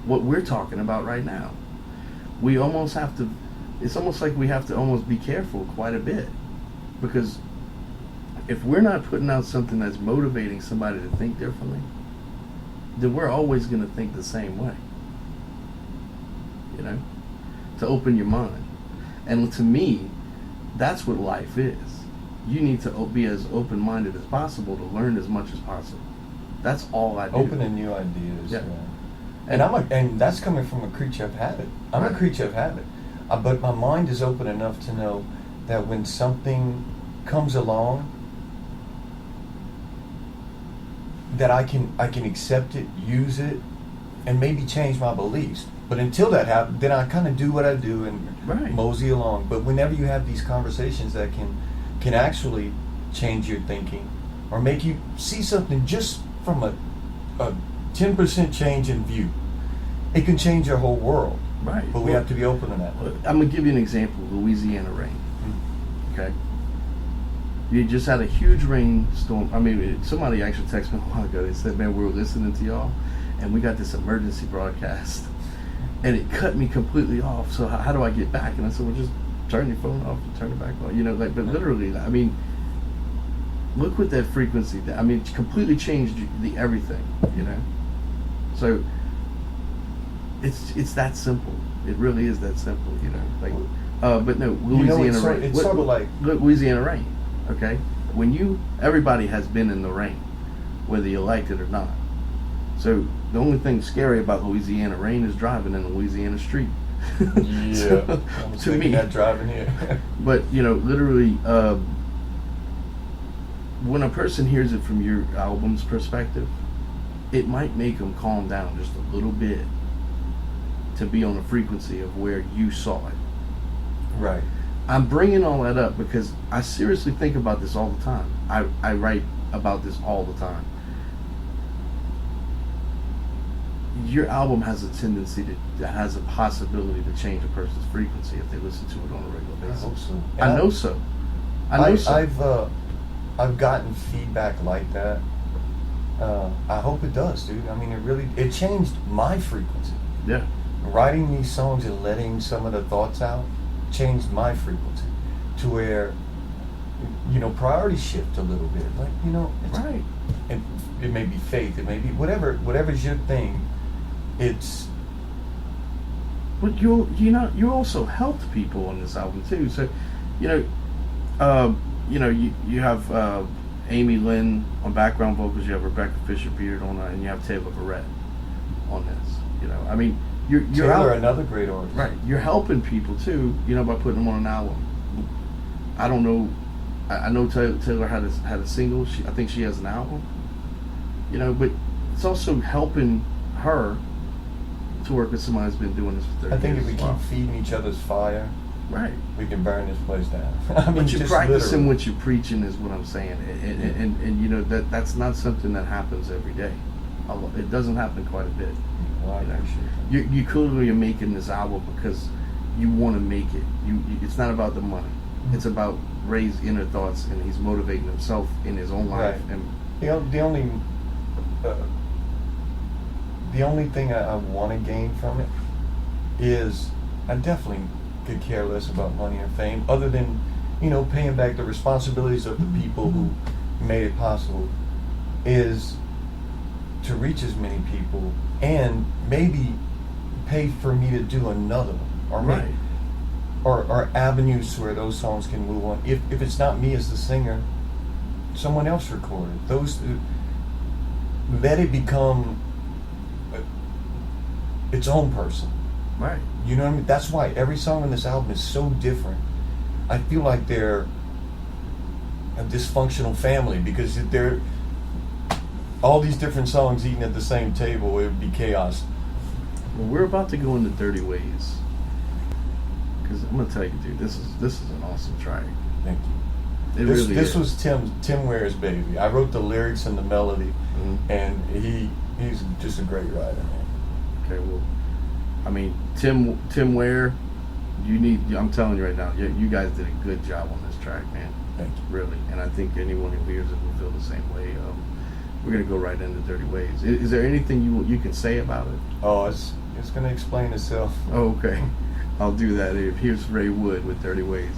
B: what we're talking about right now, we almost have to, it's almost like we have to almost be careful quite a bit. Because if we're not putting out something that's motivating somebody to think differently, then we're always going to think the same way. You know? To open your mind. And to me, that's what life is. You need to be as open-minded as possible to learn as much as possible. That's all I do.
A: Opening new ideas.
B: Yeah.
A: And that's coming from a creature of habit. I'm a creature of habit. But my mind is open enough to know that when something comes along, that I can accept it, use it, and maybe change my beliefs. But until that happens, then I kind of do what I do and mosey along. But whenever you have these conversations that can actually change your thinking or make you see something just from a 10% change in view, it can change your whole world.
B: Right.
A: But we have to be open to that.
B: I'm going to give you an example of Louisiana rain. Mm-hmm. Okay? You just had a huge rainstorm. I mean, somebody actually texted me a while ago. They said, man, we were listening to y'all, and we got this emergency broadcast. And it cut me completely off. So how do I get back? And I said, well, just turn your phone off and turn it back on. You know, like, but literally, I mean, look what that frequency did. I mean, it completely changed the everything, you know? So it's that simple. It really is that simple, you know? Like, but no, Louisiana rain.
A: It's sort of like
B: Louisiana rain, okay? Everybody has been in the rain, whether you liked it or not. So the only thing scary about Louisiana rain is driving in a Louisiana street.
A: Yeah,
B: So,
A: I was
B: to
A: thinking
B: me,
A: that driving here.
B: But you know, literally, when a person hears it from your album's perspective, it might make them calm down just a little bit to be on the frequency of where you saw it.
A: Right.
B: I'm bringing all that up because I seriously think about this all the time. I write about this all the time. Your album has a tendency has a possibility to change a person's frequency if they listen to it on a regular basis.
A: I hope so.
B: I know so. I know so.
A: I've gotten feedback like that. I hope it does, dude. I mean, it changed my frequency.
B: Yeah.
A: Writing these songs and letting some of the thoughts out changed my frequency to where, you know, priorities shift a little bit. Like, you know,
B: right.
A: It may be faith. It may be whatever's your thing. It's.
B: But you also helped people on this album too. So, you have Amy Lynn on background vocals. You have Rebecca Fisher-Beard on, and you have Taylor Barrett on this. You know, I mean, you're
A: Taylor, another great artist.
B: Right. You're helping people too. You know, by putting them on an album. I don't know. I know Taylor had a single. I think she has an album. You know, but it's also helping her to work with somebody who's been doing this for 30 years.
A: I think if we keep feeding each other's fire,
B: right,
A: we can burn this place down. I mean,
B: but you're practicing
A: literally.
B: what you're preaching is what I'm saying, and you know that's not something that happens every day. It doesn't happen quite a bit.
A: Well, I appreciate that.
B: You clearly are making this album because you want to make it. It's not about the money. Mm-hmm. It's about Ray's inner thoughts, and he's motivating himself in his own life.
A: Right.
B: And
A: the only thing I want to gain from it is I definitely could care less about money or fame, other than, you know, paying back the responsibilities of the people who made it possible, is to reach as many people and maybe pay for me to do another one, or or avenues where those songs can move on. If it's not me as the singer, someone else recorded those. Let it become its own person.
B: Right.
A: You know what I mean? That's why every song on this album is so different. I feel like they're a dysfunctional family because they're all these different songs eating at the same table. It would be chaos.
B: Well, we're about to go into 30 Ways. Because I'm gonna tell you, dude, this is an awesome track.
A: Thank you.
B: It
A: This
B: really is.
A: was Tim Ware's baby. I wrote the lyrics and the melody, and he's just a great writer, man.
B: Okay, well, I mean, Tim Ware, I'm telling you right now, you guys did a good job on this track, man.
A: Thank you.
B: Really, and I think anyone who hears it will feel the same way. We're gonna go right into Dirty Ways. Is there anything you can say about it?
A: Oh, it's gonna explain itself.
B: Oh, okay. I'll do that. Here's Raywood with Dirty Ways.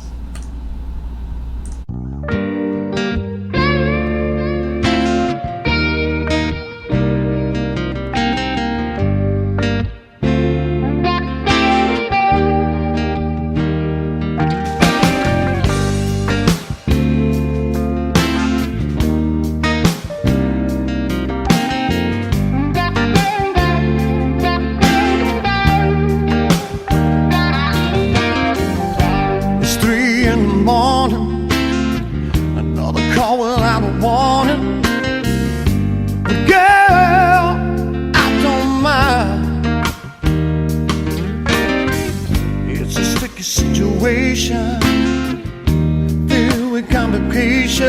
C: Filled with complications,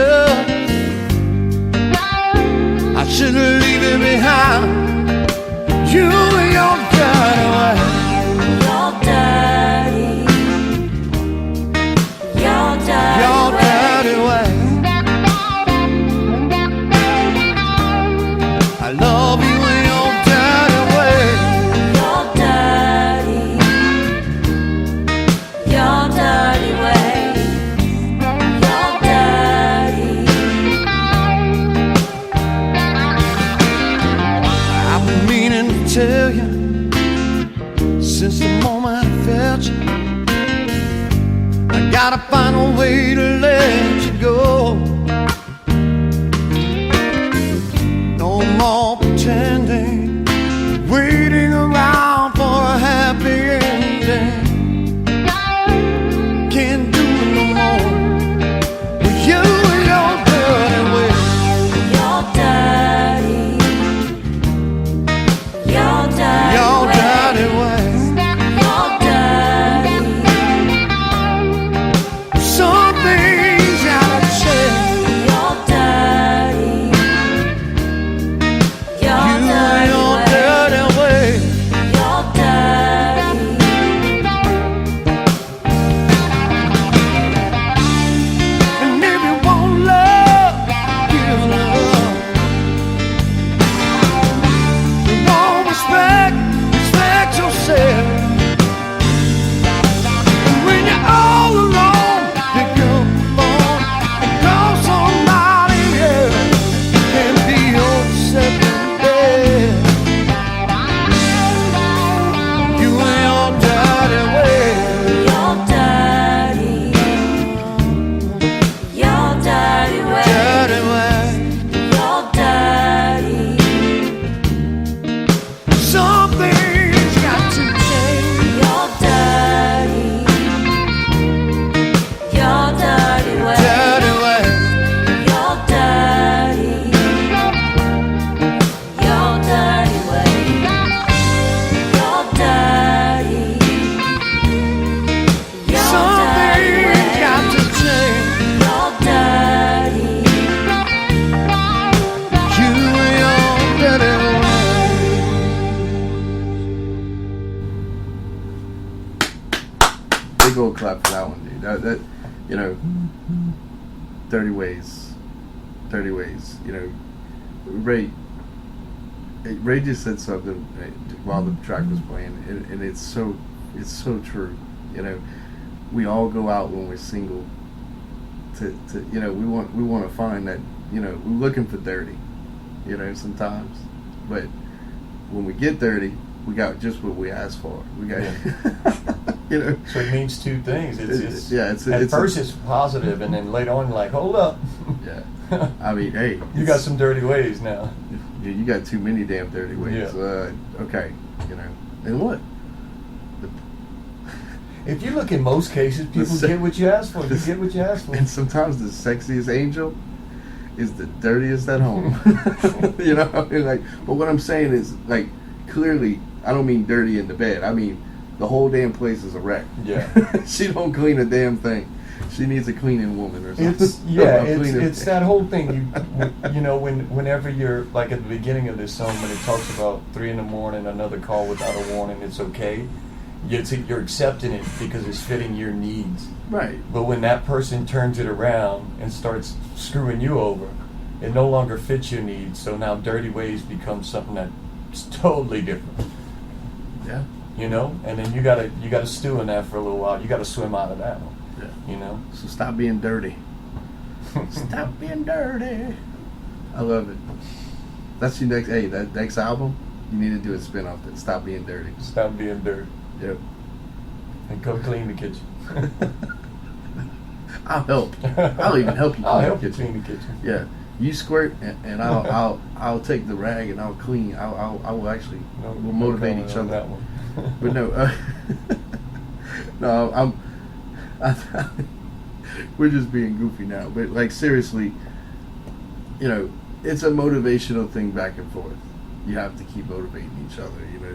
C: I should leave it behind. You and your dirty way, your dirty way. I love you in your dirty way,
D: your dirty way.
C: Tell you, since the moment I felt you, I gotta find a way to let you go. No more pretending, waiting around for a happy ending. Can't do it no more with you and your dirty way.
D: Your dirty
C: way.
D: Your dirty.
C: Some things gotta change.
D: Your dirty. Your
C: dirty way.
D: Your dirty.
C: And if you want love, give love. You want respect, respect yourself. And when you're all alone, pick up the phone and call somebody else. And be your second best. You and your dirty way.
D: Your dirty. Your dirty way.
C: Dirty way.
D: Your dirty.
C: Something's got to change.
D: Your dirty. Your dirty way.
C: Dirty way.
D: Your dirty. Your dirty way. Your dirty. Your dirty
C: Something's
D: way.
C: got to change.
D: Your dirty.
C: You and your dirty way.
B: Big old clap for that one, dude. That you know, Dirty Ways. You know, Ray just said something while the track was playing, and it's so true. You know, we all go out when we're single to you know, we want to find that, you know, we're looking for dirty, you know, sometimes, but when we get dirty, we got just what we asked for. We got you know.
A: So it means two things. It's
B: At
A: first it's positive, and then later on, like, hold up.
B: Yeah. I mean, hey,
A: You got some dirty ways now.
B: you got too many damn dirty ways.
A: Yeah.
B: Okay, you know, and what?
A: If you look in most cases, people get what you ask for. You get what you ask for.
B: And sometimes the sexiest angel is the dirtiest at home. You know, I mean, like, but what I'm saying is, like, clearly, I don't mean dirty in the bed. I mean the whole damn place is a wreck.
A: Yeah.
B: She don't clean a damn thing. She needs a cleaning woman or something.
A: It's that whole thing. You know, whenever you're like at the beginning of this song when it talks about 3 a.m, another call without a warning, it's okay. You're accepting it because it's fitting your needs.
B: Right.
A: But when that person turns it around and starts screwing you over, it no longer fits your needs. So now dirty ways becomes something that's totally different.
B: Yeah.
A: You know, and then you gotta stew in that for a little while. You gotta swim out of that one.
B: Yeah.
A: You know.
B: So stop being dirty. Stop being dirty. I love it. That's your next. Hey, that next album. You need to do a spin-off that Stop Being Dirty.
A: Stop being dirty.
B: Yep.
A: And go clean the kitchen.
B: I'll help. I'll even help you clean
A: I'll help
B: the
A: you
B: kitchen.
A: clean the kitchen.
B: Yeah. You squirt, and I'll take the rag and I'll clean. I will actually we'll motivate each other.
A: That one.
B: But no, we're just being goofy now. But like seriously, you know, it's a motivational thing back and forth. You have to keep motivating each other, you know,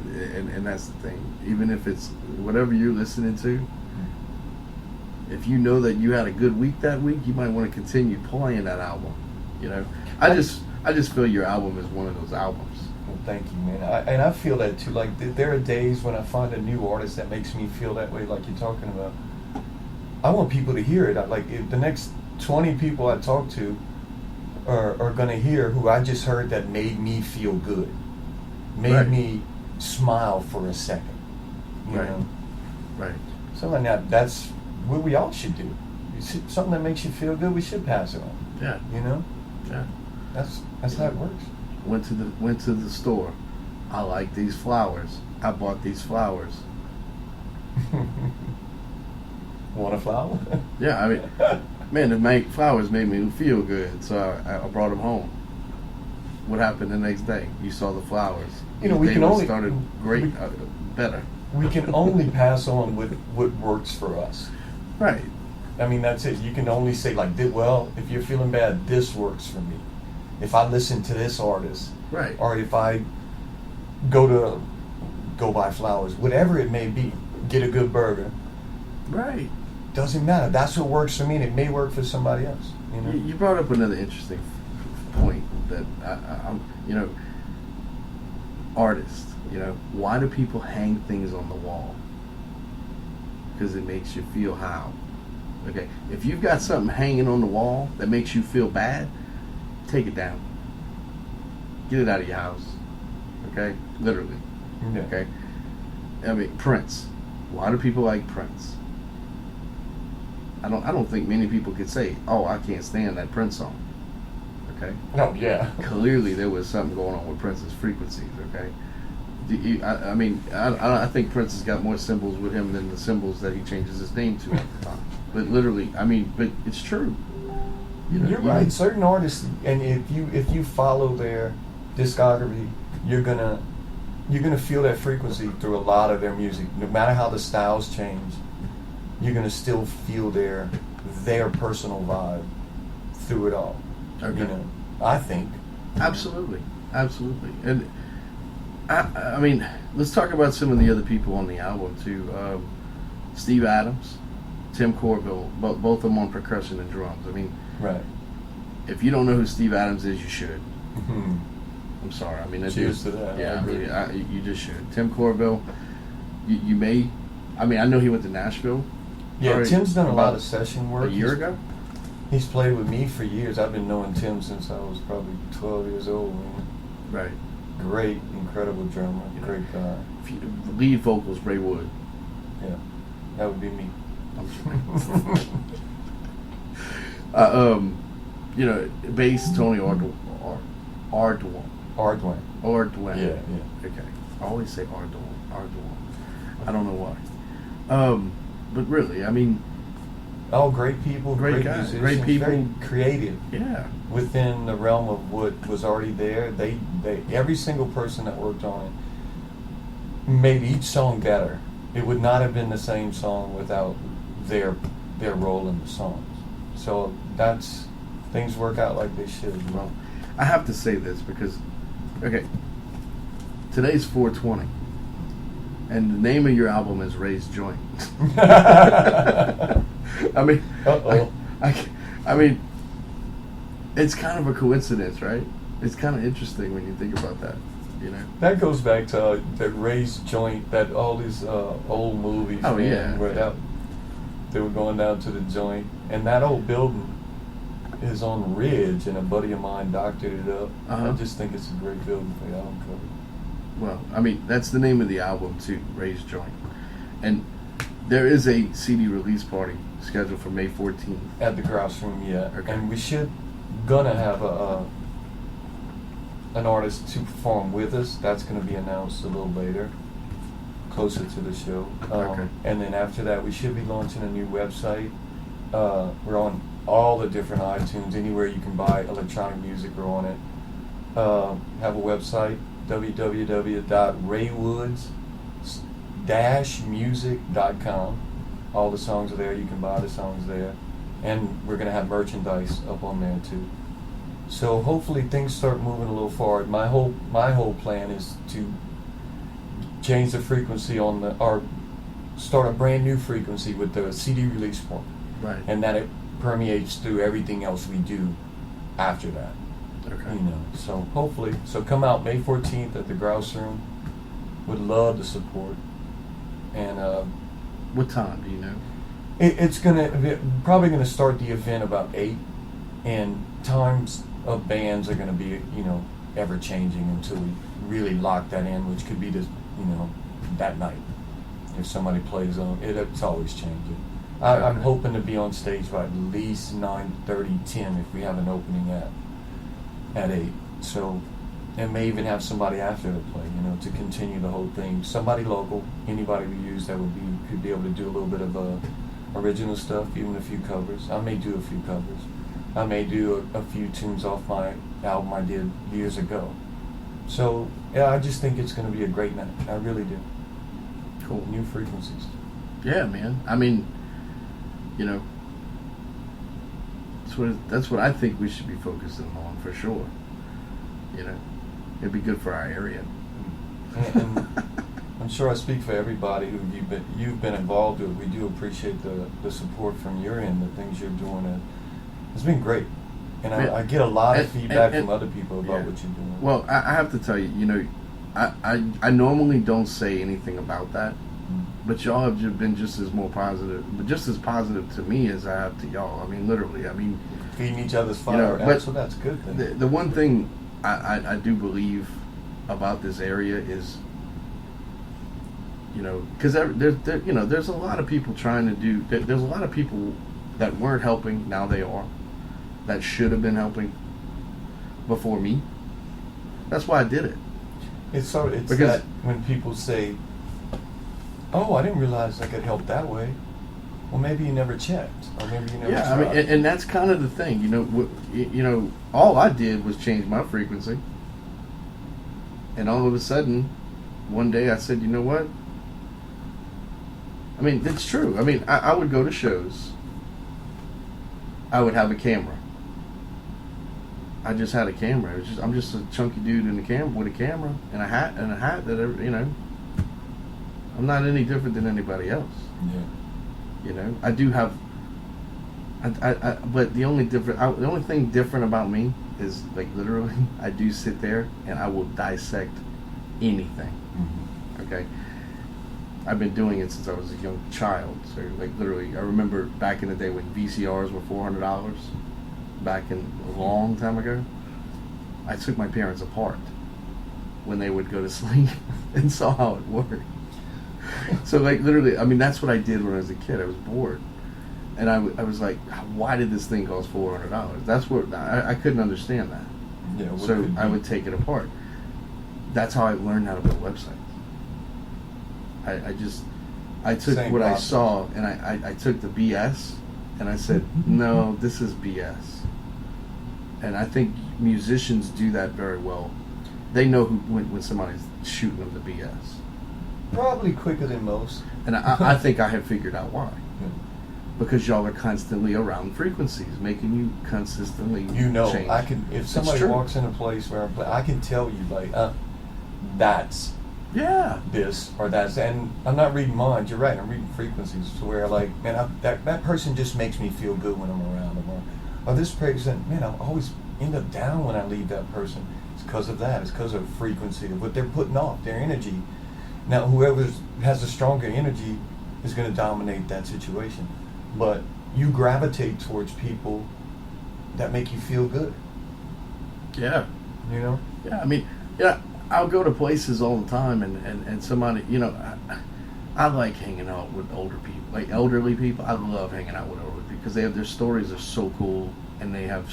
B: and that's the thing. Even if it's whatever you're listening to, if you know that you had a good week that week, you might want to continue playing that album. You know, I just feel your album is one of those albums.
A: Well, thank you, man. And I feel that too. Like there are days when I find a new artist that makes me feel that way, like you're talking about. I want people to hear it. If the next 20 people I talk to are going to hear who I just heard that made me feel good, made me smile for a second. You know?
B: Right.
A: Something like that. That's what we all should do. Something that makes you feel good, we should pass it on.
B: Yeah.
A: You know?
B: Yeah.
A: That's how it works.
B: Went to the store. I like these flowers. I bought these flowers.
A: Want a flower?
B: Yeah, I mean, man, flowers made me feel good, so I brought them home. What happened the next day? You saw the flowers.
A: You know, we can only
B: started great, better.
A: We can only pass on what works for us.
B: Right.
A: I mean, that's it. You can only say like, well, if you're feeling bad, this works for me. If I listen to this artist,
B: right,
A: or if I go buy flowers, whatever it may be, get a good burger,
B: right.
A: Doesn't matter. That's what works for me, and it may work for somebody else. You know?
B: You brought up another interesting point that I'm, you know, artists. You know, why do people hang things on the wall? Because it makes you feel how. Okay, if you've got something hanging on the wall that makes you feel bad, take it down. Get it out of your house. Okay, literally.
A: Yeah.
B: Okay. I mean, Prince. Why do people like Prince? I don't think many people could say, "Oh, I can't stand that Prince song." Okay.
A: Oh yeah.
B: Clearly, there was something going on with Prince's frequencies. Okay. I think Prince has got more symbols with him than the symbols that he changes his name to at the time. But literally, but it's true. You know,
A: You're right. Certain artists, and if you follow their discography, you're gonna feel that frequency through a lot of their music. No matter how the styles change, you're gonna still feel their personal vibe through it all.
B: Okay.
A: You know, I think.
B: Absolutely, and I mean, let's talk about some of the other people on the album too. Steve Adams, Tim Corville, both of them on percussion and drums. I mean,
A: right.
B: If you don't know who Steve Adams is, you should.
A: Mm-hmm.
B: I'm sorry. I mean,
A: cheers to that.
B: Yeah, you just should. Tim Corville, you may. I mean, I know he went to Nashville.
A: Yeah, Tim's done a lot of session work.
B: A year ago?
A: He's played with me for years. I've been knowing Tim since I was probably 12 years old. Man.
B: Right.
A: Great, incredible drummer. Great guy.
B: Lead vocals, Raywood.
A: Yeah, that would be me.
B: I'm sorry. You know, bass, Tony Ardwan.
A: Ardwan. Yeah.
B: Okay. I always say Ardwan. I don't know why. But really, I mean,
A: all great people, great guys, musicians,
B: great people,
A: very creative.
B: Yeah.
A: Within the realm of what was already there, they every single person that worked on it made each song better. It would not have been the same song without their role in the songs. So things work out like they should.
B: Well, I have to say this because, okay, today's 420. And the name of your album is Ray's Joint. I mean, I mean, it's kind of a coincidence, right? It's kind of interesting when you think about that, you know.
A: That goes back to that Ray's Joint, that all these old movies.
B: Oh,
A: man,
B: yeah.
A: where they were going down to the joint, and that old building is on Ridge, and a buddy of mine doctored it up.
B: Uh-huh.
A: I just think it's a great building for the album cover.
B: Well, I mean, that's the name of the album too, Ray's Joint. And there is a CD release party scheduled for May 14th.
A: At the Grouse Room, yeah.
B: Okay.
A: And we gonna have an artist to perform with us. That's gonna be announced a little later, closer to the show.
B: Okay.
A: And then after that, we should be launching a new website. We're on all the different iTunes, anywhere you can buy electronic music, we're on it. Have a website, www.raywoods-music.com. All the songs are there. You can buy the songs there, and we're gonna have merchandise up on there too. So hopefully things start moving a little forward. My whole plan is to change the frequency or start a brand new frequency with the CD release form,
B: Right.
A: and that it permeates through everything else we do after that.
B: Okay.
A: You know, so hopefully, come out May 14th at the Grouse Room. Would love the support, and
B: What time do you know?
A: it's probably gonna start the event about 8, and times of bands are gonna be ever changing until we really lock that in, which could be that night. If somebody plays on it's always changing. I'm hoping to be on stage by at least 9:30, 10 if we have an opening at 8. So, and may even have somebody after the play, to continue the whole thing. Somebody local, anybody we use that could be able to do a little bit of original stuff, even a few covers. I may do a few covers. I may do a few tunes off my album I did years ago. So, yeah, I just think it's going to be a great night. I really do.
B: Cool.
A: New frequencies.
B: Yeah, man. I mean, that's what I think we should be focusing on for sure. It'd be good for our area.
A: And I'm sure I speak for everybody who you've been involved with. We do appreciate the support from your end, the things you're doing. It's been great, and I get a lot of feedback from other people about what you're doing.
B: Well, I have to tell you, I normally don't say anything about that, but y'all have been just as positive to me as I have to y'all. I mean, literally. I mean,
A: feeding each other's fire. So that's good. Then.
B: The one thing I do believe about this area is, because there's a lot of people trying to do. There's a lot of people that weren't helping. Now they are. That should have been helping before me. That's why I did it.
A: It's that when people say, "Oh, I didn't realize I could help that way." Well, maybe you never checked, or maybe you never tried.
B: I mean, and that's kind of the thing. All I did was change my frequency, and all of a sudden, one day I said, "You know what?" I mean, it's true. I mean, I would go to shows. I would have a camera. I just had a camera. I'm just a chunky dude with a camera and a hat that I'm not any different than anybody else.
A: Yeah.
B: I do have. But the only thing different about me is, like, literally, I do sit there and I will dissect anything.
A: Mm-hmm.
B: Okay. I've been doing it since I was a young child. So, like, literally, I remember back in the day when VCRs were $400. Back in a long time ago, I took my parents apart when they would go to sleep and saw how it worked. So, like, literally, I mean, that's what I did when I was a kid. I was bored, and I was like, why did this thing cost $400? That's what I couldn't understand that.
A: Yeah.
B: So I would take it apart. That's how I learned how to build websites. I took
A: Same
B: what
A: process.
B: I saw and I took the BS and I said, no, this is BS. And I think musicians do that very well. They know when somebody's shooting them the BS.
A: Probably quicker than most.
B: And I think I have figured out why.
A: Yeah.
B: Because y'all are constantly around frequencies, making you consistently change.
A: I can, if somebody walks in a place where I'm playing, I can tell you, like, that's
B: Yeah.
A: this or that. And I'm not reading minds. You're right. I'm reading frequencies to where, like, man, that person just makes me feel good when I'm around them. Or this person, man, I always end up down when I leave that person. It's because of that. It's because of frequency of what they're putting off, their energy. Now, whoever has a stronger energy is going to dominate that situation. But you gravitate towards people that make you feel good.
B: Yeah.
A: You know?
B: Yeah, I mean, yeah, I'll go to places all the time, and somebody, you know, I like hanging out with older people, like elderly people. I love hanging out with older people because their stories are so cool, and they have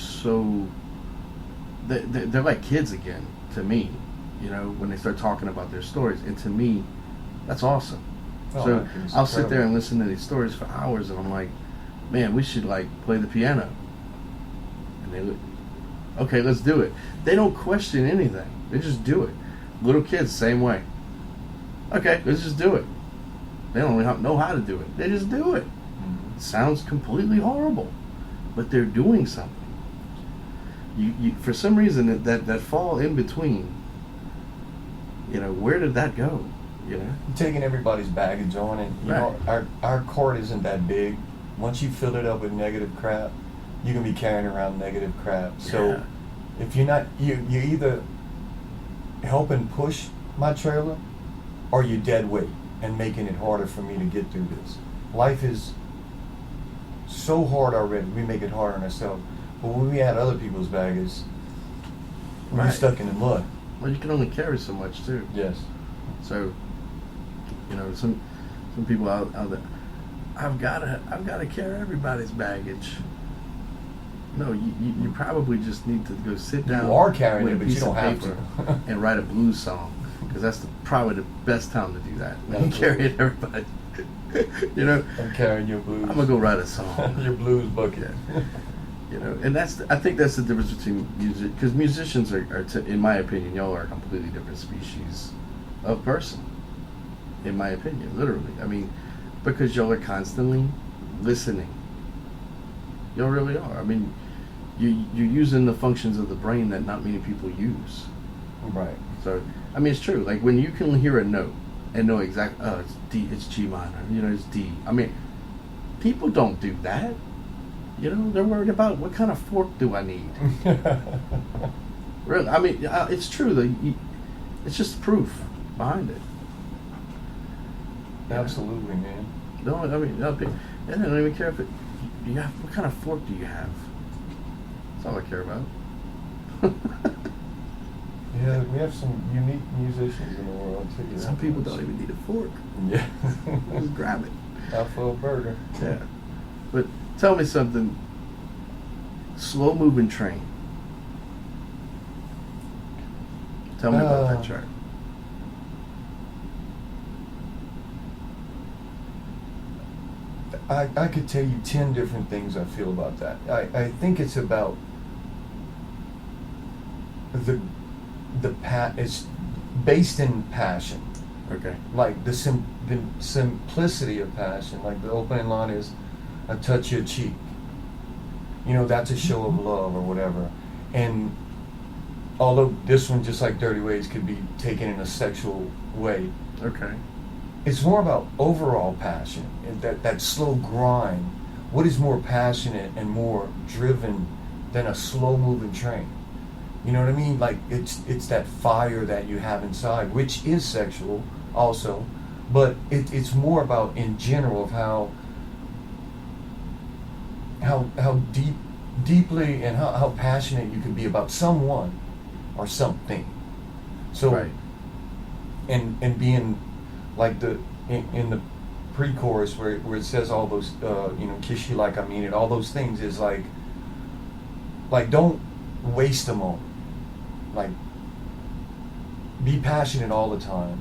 B: they're like kids again to me, you know, when they start talking about their stories, and to me, that's awesome.
A: Oh,
B: So
A: it's
B: I'll sit there
A: incredible.
B: and listen to these stories for hours, and I'm like, man, we should like play the piano. And they look, okay, let's do it. They don't question anything. They just do it. Little kids, same way. Okay, let's just do it. They don't know how to do it. They just do it.
A: Mhm.
B: It sounds completely horrible, but they're doing something. You for some reason that fall in between. You know, where did that go? You know,
A: Taking everybody's baggage on, and you know, our cart isn't that big. Once you fill it up with negative crap, you can be carrying around negative crap. So
B: Yeah.
A: if you're not, you either helping push my trailer, or you dead weight and making it harder for me to get through this. Life is so hard already. We make it hard on ourselves. But when we add other people's baggage, we're
B: Right.
A: stuck in the mud.
B: well, you can only carry so much too.
A: Yes.
B: So, you know, some people out there, I've gotta carry everybody's baggage. No, you probably just need to go sit down.
A: You are carrying
B: with
A: it,
B: a
A: but you
B: piece
A: don't
B: of
A: have
B: paper
A: to.
B: and write a blues song, because that's probably the best time to do that. When you
A: Absolutely.
B: carry everybody, you know,
A: I'm carrying your blues.
B: I'm gonna go write a song.
A: Your blues bucket.
B: You know, and I think that's the difference between music, because musicians are in my opinion, y'all are a completely different species of person. In my opinion, literally. I mean, because y'all are constantly listening. Y'all really are. I mean, you're using the functions of the brain that not many people use.
A: Right.
B: So, I mean, it's true. Like when you can hear a note and know exactly, oh, it's D, it's G minor, you know, it's D. I mean, people don't do that. You know, they're worried about what kind of fork do I need. Really, I mean, it's true. It's just proof behind it.
A: Absolutely, man.
B: No, I mean, I don't even care if it. You have what kind of fork do you have? That's all I care about.
A: Yeah, we have some unique musicians in the world too.
B: Some people don't even need a fork.
A: Yeah.
B: Just grab it.
A: Out for a burger.
B: Yeah. But tell me something. Slow moving train. Tell me about that chart.
A: I could tell you 10 different things I feel about that. I think it's about it's based in passion.
B: Okay.
A: Like the simplicity of passion. Like the opening line is, "I touch your cheek." You know, that's a show of love or whatever. And although this one, just like Dirty Ways, could be taken in a sexual way,
B: Okay.
A: it's more about overall passion. And that slow grind. What is more passionate and more driven than a slow moving train? You know what I mean? Like it's that fire that you have inside, which is sexual also, but it's more about in general of how deeply and how passionate you can be about someone or something. So
B: Right.
A: and being like in the pre-chorus where it says all those kiss you like I mean it, all those things is like don't waste a moment. Like be passionate all the time.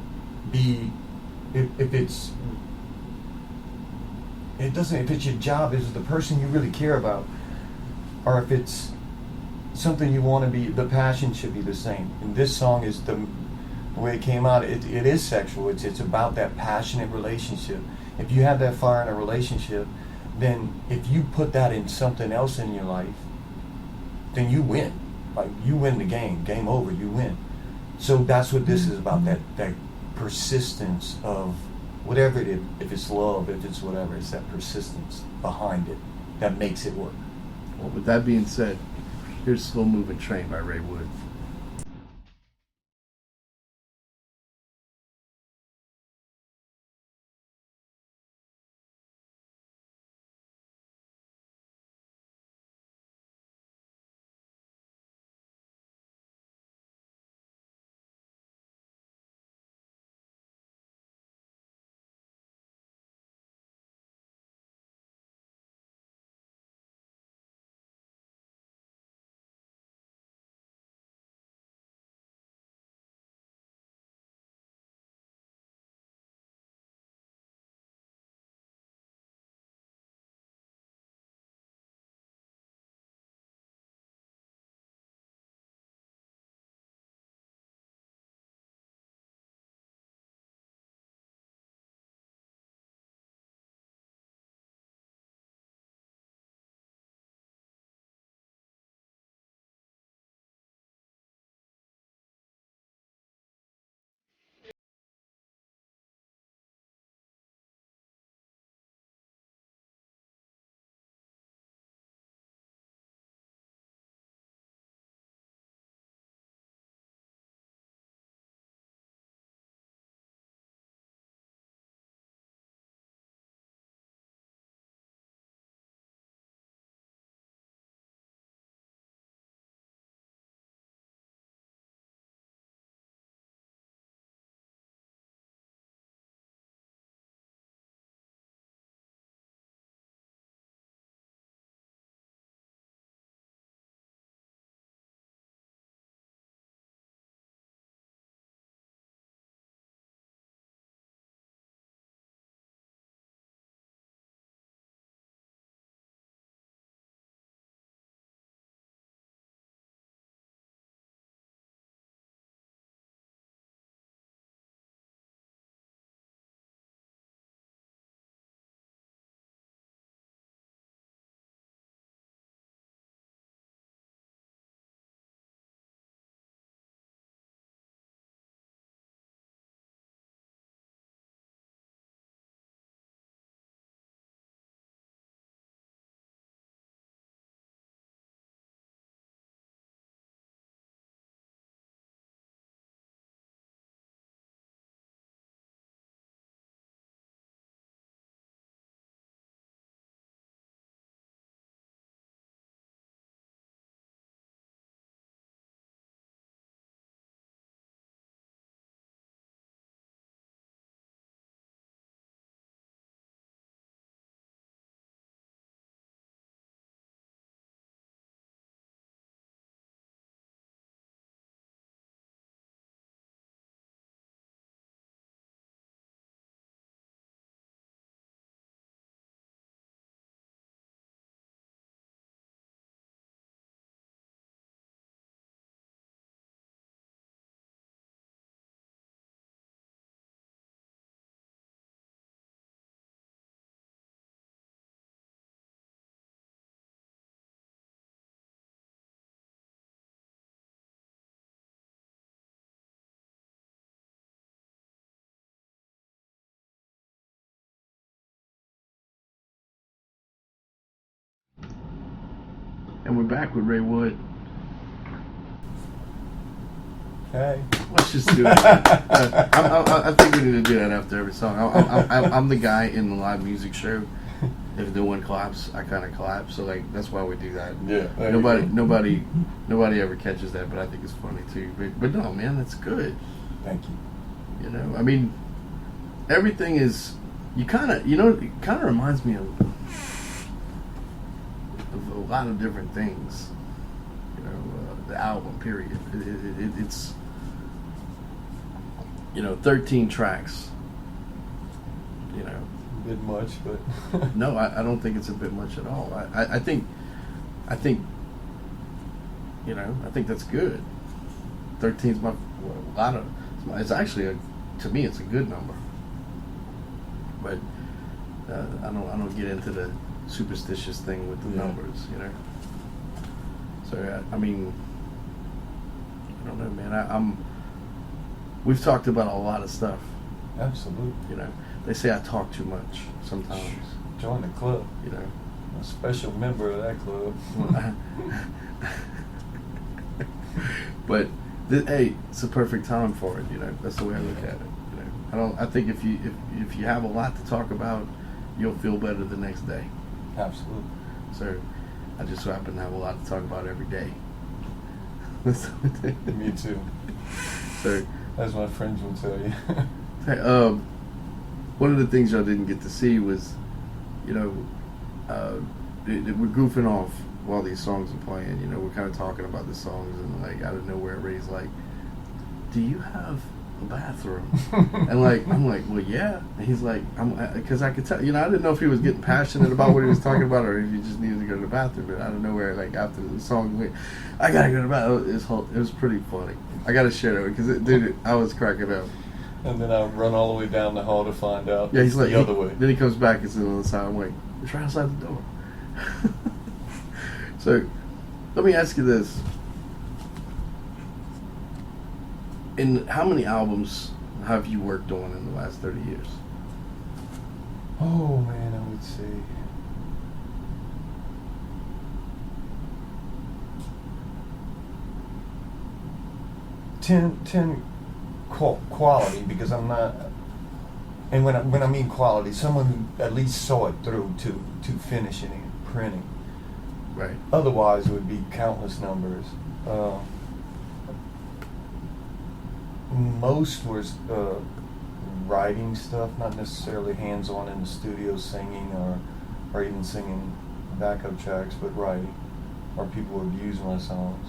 A: If it's your job, is the person you really care about, or if it's something you want to be, the passion should be the same. And this song is the way it came out. It is sexual. It's about that passionate relationship. If you have that fire in a relationship, then if you put that in something else in your life, then you win. Like you win the game. Game over. You win. So that's what this is about. That persistence of whatever it is, if it's love, if it's whatever, it's that persistence behind it that makes it work.
B: Well, with that being said, here's Slow Moving Train by Raywood. And we're back with Raywood.
A: Hey.
B: Let's just do it. I think we need to do that after every song. I'm the guy in the live music show. If no one claps, I kind of clap. So like that's why we do that.
A: Yeah.
B: Nobody ever catches that, but I think it's funny too. But no, man, that's good.
A: Thank you.
B: You know, I mean, everything is. It kind of reminds me of a lot of different things. You know, the album period. It's 13 tracks. You know,
A: A bit much, but
B: no, I don't think it's a bit much at all. I think I think that's good. 13 is a lot of. It's actually to me it's a good number. But I don't get into the superstitious thing with the numbers, you know. So I mean, I don't know, man. we've talked about a lot of stuff.
A: Absolutely.
B: You know, they say I talk too much sometimes.
A: Join the club.
B: You know,
A: A special member of that club.
B: but hey, it's a perfect time for it. You know, that's the way I look at it. You know, I think if you have a lot to talk about, you'll feel better the next day.
A: Absolutely.
B: So, I just so happen to have a lot to talk about every day.
A: Me too.
B: So,
A: as my friends will tell you.
B: hey, one of the things y'all didn't get to see was, you know, we're goofing off while these songs are playing. You know, we're kind of talking about the songs, and like out of nowhere, Ray's like, "Do you have a bathroom?" And like, I'm like, "Well, yeah." And he's like, because I could tell, you know, I didn't know if he was getting passionate about what he was talking about, or if he just needed to go to the bathroom. But out of nowhere, like after the song, like, I gotta go to the bathroom. It was pretty funny. I gotta share it because dude, I was cracking up.
A: And then I run all the way down the hall to find out.
B: Yeah, he's like
A: the other way.
B: Then he comes back and sits on the side. I'm like, it's right outside the door. So, let me ask you this: in how many albums have you worked on in the last 30 years?
A: Oh man, I would say 10 quality, because I'm not, and when I mean quality, someone who at least saw it through to finishing and printing.
B: Right.
A: Otherwise, it would be countless numbers. Most was writing stuff, not necessarily hands-on in the studio singing or even singing backup tracks, but writing, or people would use my songs.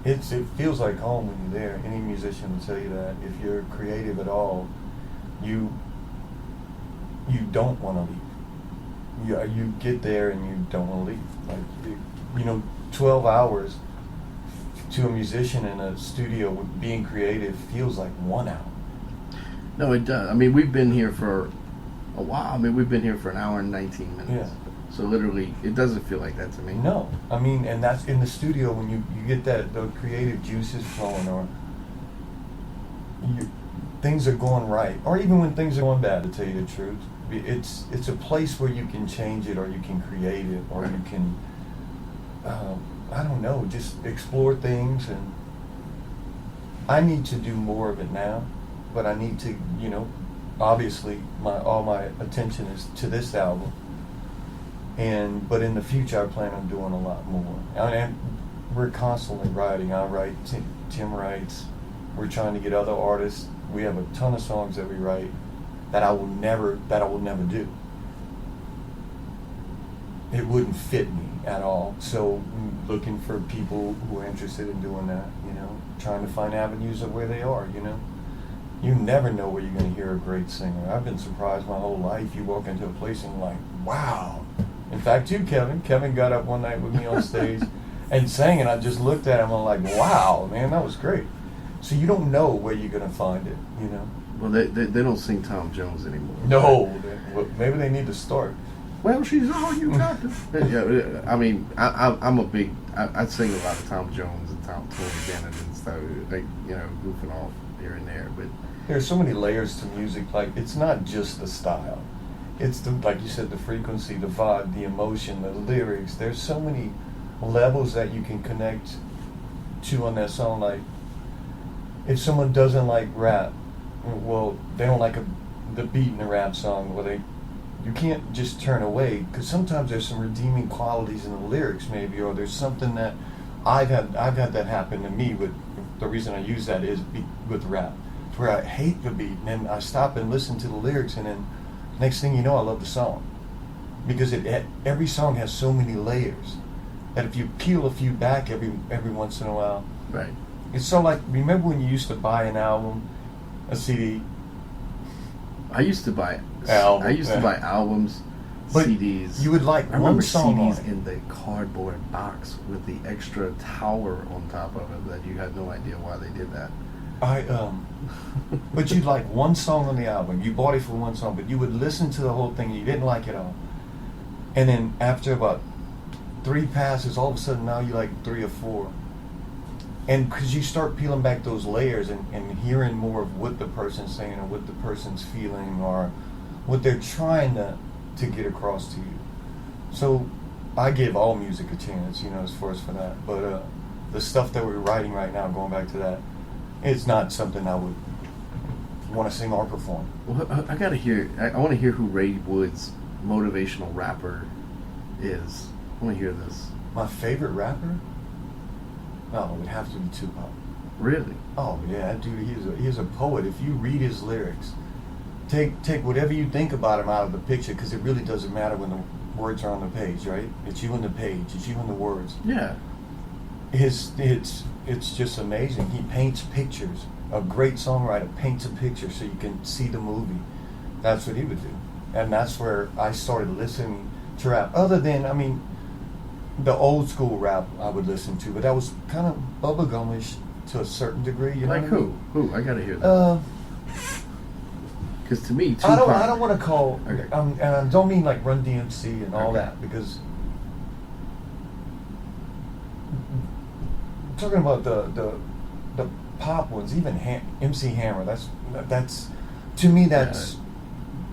A: It feels like home when you're there. Any musician will tell you that. If you're creative at all, you don't want to leave. You get there and you don't want to leave. Like 12 hours to a musician in a studio with being creative feels like 1 hour.
B: No, it does. I mean, we've been here for a while. I mean, we've been here for an hour and 19 minutes.
A: Yeah.
B: So literally, it doesn't feel like that to me.
A: No, I mean, and that's in the studio when you get the creative juices flowing, or things are going right, or even when things are going bad. To tell you the truth, it's a place where you can change it, or you can create it, or you can I don't know, just explore things. And I need to do more of it now, but I need to, obviously all my attention is to this album. But in the future, I plan on doing a lot more. And we're constantly writing. I write, Tim writes. We're trying to get other artists. We have a ton of songs that we write that I will never do. It wouldn't fit me at all. So looking for people who are interested in doing that, trying to find avenues of where they are, You never know where you're going to hear a great singer. I've been surprised my whole life. You walk into a place and you're like, wow. In fact, Kevin got up one night with me on stage and sang, and I just looked at him and I'm like, wow, man, that was great. So you don't know where you're going to find it,
B: Well, they don't sing Tom Jones anymore.
A: No. Maybe they need to start.
B: Well, she's all you got to. Yeah, I mean, I'm a big. I sing a lot of Tom Jones and Tony Bennett and stuff, like goofing off here and there. But
A: there's so many layers to music. Like, it's not just the style. It's like you said, the frequency, the vibe, the emotion, the lyrics. There's so many levels that you can connect to on that song. Like, if someone doesn't like rap, well, they don't like the beat in a rap song. Well, you can't just turn away, because sometimes there's some redeeming qualities in the lyrics, maybe, or there's something that I've had that happen to me. With the reason I use that is with rap, where I hate the beat, and then I stop and listen to the lyrics, and then next thing you know, I love the song, because every song has so many layers that if you peel a few back every once in a while,
B: right.
A: It's so like, remember when you used to buy an album, a CD?
B: I used to buy albums,
A: but
B: CDs.
A: You would like
B: I
A: one
B: remember
A: song
B: CDs
A: on it.
B: in the cardboard box with the extra tower on top of it that you had no idea why they did that.
A: But you'd like one song on the album. You bought it for one song, but you would listen to the whole thing and you didn't like it all. And then after about 3 passes, all of a sudden now you like 3 or 4. And because you start peeling back those layers and hearing more of what the person's saying or what the person's feeling or what they're trying to get across to you. So I give all music a chance, you know, as far as for that. But the stuff that we're writing right now, going back to that, it's not something I would want to sing or perform.
B: Well, I gotta hear. I want to hear who Raywood's motivational rapper is. I want to hear this.
A: My favorite rapper? Oh, it would have to be Tupac.
B: Really?
A: Oh yeah, that dude, he's a poet. If you read his lyrics, take whatever you think about him out of the picture, because it really doesn't matter when the words are on the page, right? It's you and the page. It's you and the words.
B: Yeah.
A: It's just amazing. He paints pictures. A great songwriter paints a picture so you can see the movie. That's what he would do, and that's where I started listening to rap. Other than, I mean, the old school rap I would listen to, but that was kind of bubblegumish to a certain degree. You know
B: Like
A: what I mean?
B: who? I gotta hear that. Because to me, Tupac.
A: I don't want to call,
B: Okay.
A: and I don't mean like Run DMC and all that, because I'm talking about the pop ones, even MC Hammer. That's to me that's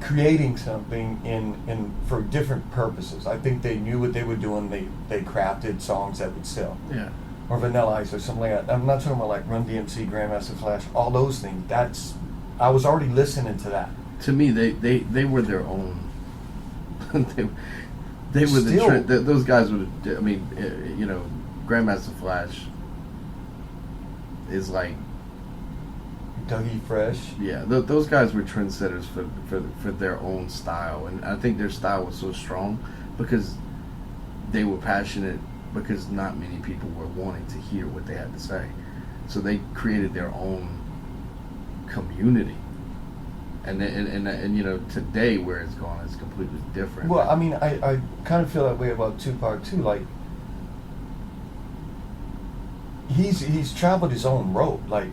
A: creating something in for different purposes. I think they knew what they were doing. They crafted songs that would sell.
B: Yeah.
A: Or Vanilla Ice or something like that. I'm not talking about like Run DMC, Grandmaster Flash, all those things. I was already listening to that.
B: To me, they were their own. they were
A: Still-
B: those guys were. I mean, you know, Grandmaster Flash is like,
A: Dougie Fresh.
B: yeah, those guys were trendsetters for their own style, and I think their style was so strong because they were passionate, because not many people were wanting to hear what they had to say, so they created their own community. And you know, today where it's gone is completely different.
A: Well, I mean, I kind of feel that way about Tupac too. Like, he's traveled his own road. Like,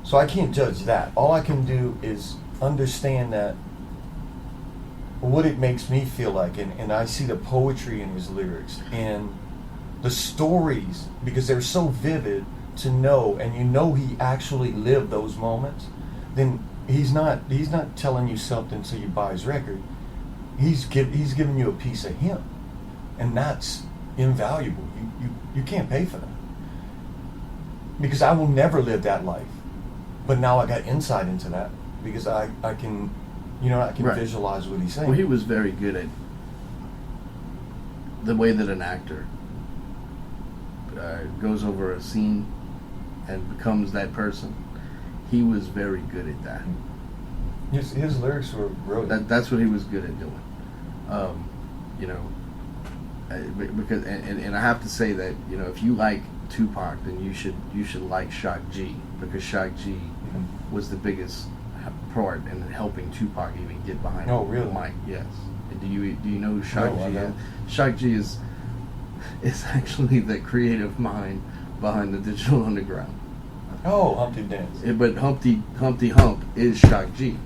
A: so I can't judge that. All I can do is understand that what it makes me feel like, and I see the poetry in his lyrics and the stories, because they're so vivid to know, and you know he actually lived those moments. Then he's not telling you something so you buy his record. He's giving you a piece of him, and that's invaluable. You can't pay for that, because I will never live that life. But now I got insight into that because I can, you know, I can
B: Right.
A: visualize what he's saying.
B: Well, he was very good at the way that an actor goes over a scene and becomes that person. He was very good at that.
A: His lyrics were brilliant.
B: That's what he was good at doing. You know, because and I have to say that, you know, if you like Tupac, then you should like Shock G, because Shock G was the biggest part in helping Tupac even get behind
A: Oh, really?
B: the mic. Yes. And do you know who Shock
A: No, I
B: G is?
A: don't.
B: Shock G is actually the creative mind behind the Digital Underground.
A: Oh, Humpty Dance.
B: But Humpty Hump is Shock G.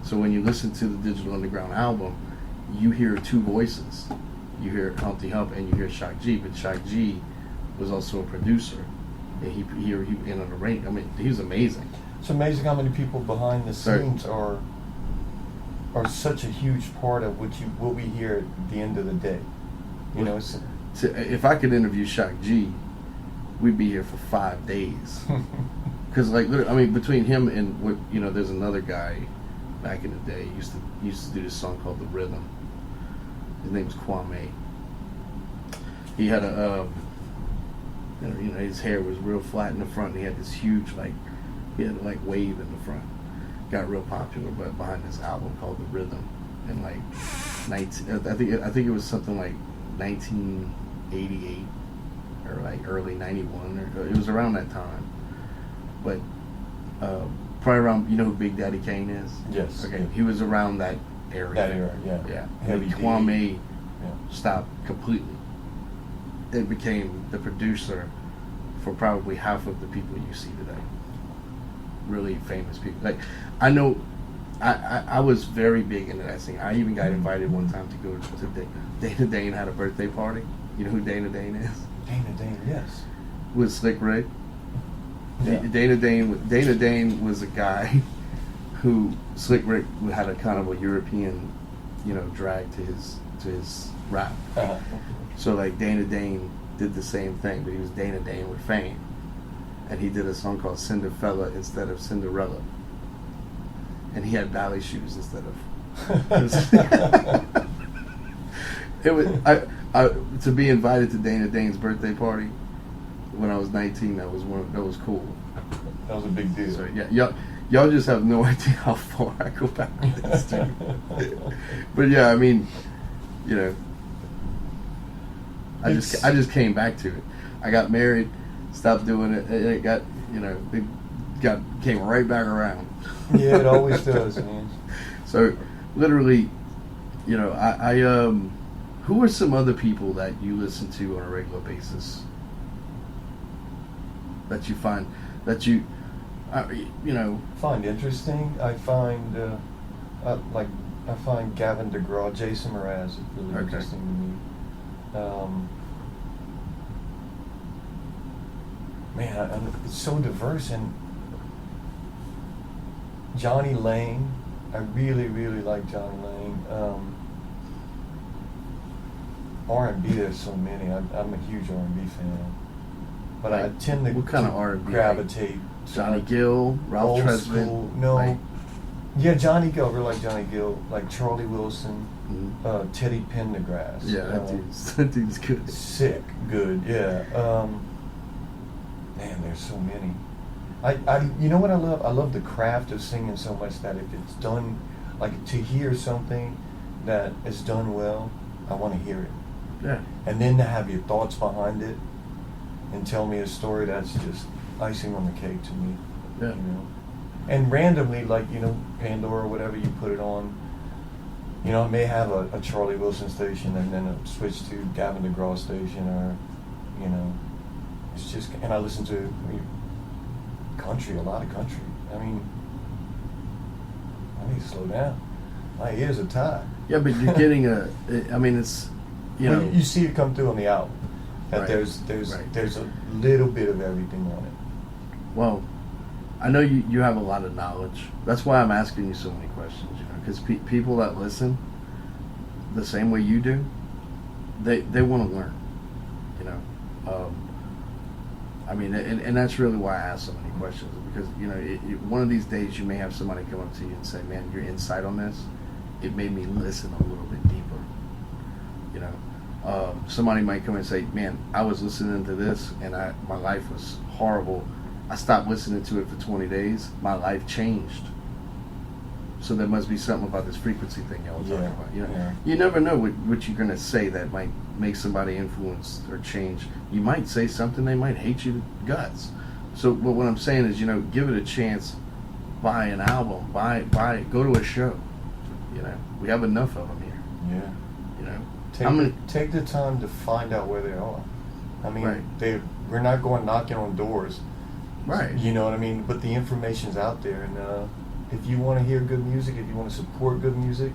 B: So when you listen to the Digital Underground album, you hear two voices. You hear Humpty Hump and you hear Shock G. But Shock G was also a producer, and he in an arrange. I mean, he was amazing.
A: It's amazing how many people behind the
B: Sorry.
A: scenes are such a huge part of what we hear at the end of the day. You know, it's,
B: If I could interview Shock G, we'd be here for 5 days. Because, like, I mean, between him and what, you know, there's another guy back in the day used to do this song called The Rhythm. His name's Kwame. He had a you know, his hair was real flat in the front. And he had this huge, like, he had like wave in the front. Got real popular, but behind this album called The Rhythm, and like 19, I think it was something like 1988 or like early 91, or it was around that time. But probably around, you know who Big Daddy Kane is?
A: yes.
B: Okay, he was around that area.
A: That era, yeah.
B: Yeah.
A: Heavy
B: And
A: D.
B: Kwame
A: Yeah.
B: stopped completely. It became the producer for probably half of the people you see today. Really famous people. Like, I know, I was very big into that thing. I even got invited one time to go to Dana Dane had a birthday party. You know who Dana Dane is?
A: Dana Dane, yes.
B: With Slick Rick.
A: Yeah.
B: Dana Dane was a guy who Slick Rick had a kind of a European, drag to his rap.
A: Uh-huh.
B: So like Dana Dane did the same thing, but he was Dana Dane with fame, and he did a song called Cinderfella instead of Cinderella, and he had ballet shoes instead of. It was I to be invited to Dana Dane's birthday party when I was 19. That was cool.
A: That was a big deal.
B: So yeah, y'all just have no idea how far I go back with this dude. But yeah, I mean, I just came back to it. I got married, stopped doing it. It got came right back around.
A: Yeah, it always does, man.
B: So literally, I who are some other people that you listen to on a regular basis that you find
A: find interesting? I find I find Gavin DeGraw, Jason Mraz is really
B: Okay.
A: interesting to me. It's so diverse. And Johnny Lane, I really, really like Johnny Lane. R&B, there's so many. I'm a huge R&B fan, but I tend to
B: what kind of R&B?
A: gravitate.
B: Johnny Gill, Ralph
A: old
B: Tresvant.
A: school. No,
B: like-
A: yeah, Johnny Gill. I really like Johnny Gill, like Charlie Wilson,
B: Mhm.
A: Teddy Pendergrass.
B: Yeah, that dude's good.
A: Sick, good, yeah. Man, there's so many. You know what I love? I love the craft of singing so much that if it's done, like to hear something that is done well, I want to hear it.
B: Yeah.
A: And then to have your thoughts behind it and tell me a story, that's just icing on the cake to me.
B: Yeah.
A: And randomly, like, Pandora or whatever, you put it on, it may have a Charlie Wilson station and then a switch to Gavin DeGraw station, or, it's just, and I listen to country, a lot of country. I need to slow down. My ears are tired.
B: Yeah, but you're getting it's,
A: Well, you see it come through on the album, that
B: Right.
A: there's a little bit of everything on it.
B: Well, I know you have a lot of knowledge. That's why I'm asking you so many questions, because people that listen the same way you do, they want to learn, and that's really why I ask so many questions, because, one of these days you may have somebody come up to you and say, man, your insight on this, it made me listen a little bit deeper, somebody might come and say, man, I was listening to this and my life was horrible. I stopped listening to it for 20 days. My life changed. So there must be something about this frequency thing y'all were talking about.
A: Yeah.
B: You never know what you're going to say that might make somebody influence or change. You might say something, they might hate you to guts. So what I'm saying is, give it a chance. Buy an album. Go to a show. We have enough of them here.
A: Yeah.
B: Take
A: the time to find out where they are.
B: Right.
A: We're not going knocking on doors.
B: Right.
A: You know what I mean? But the information's out there, and if you want to hear good music, if you want to support good music,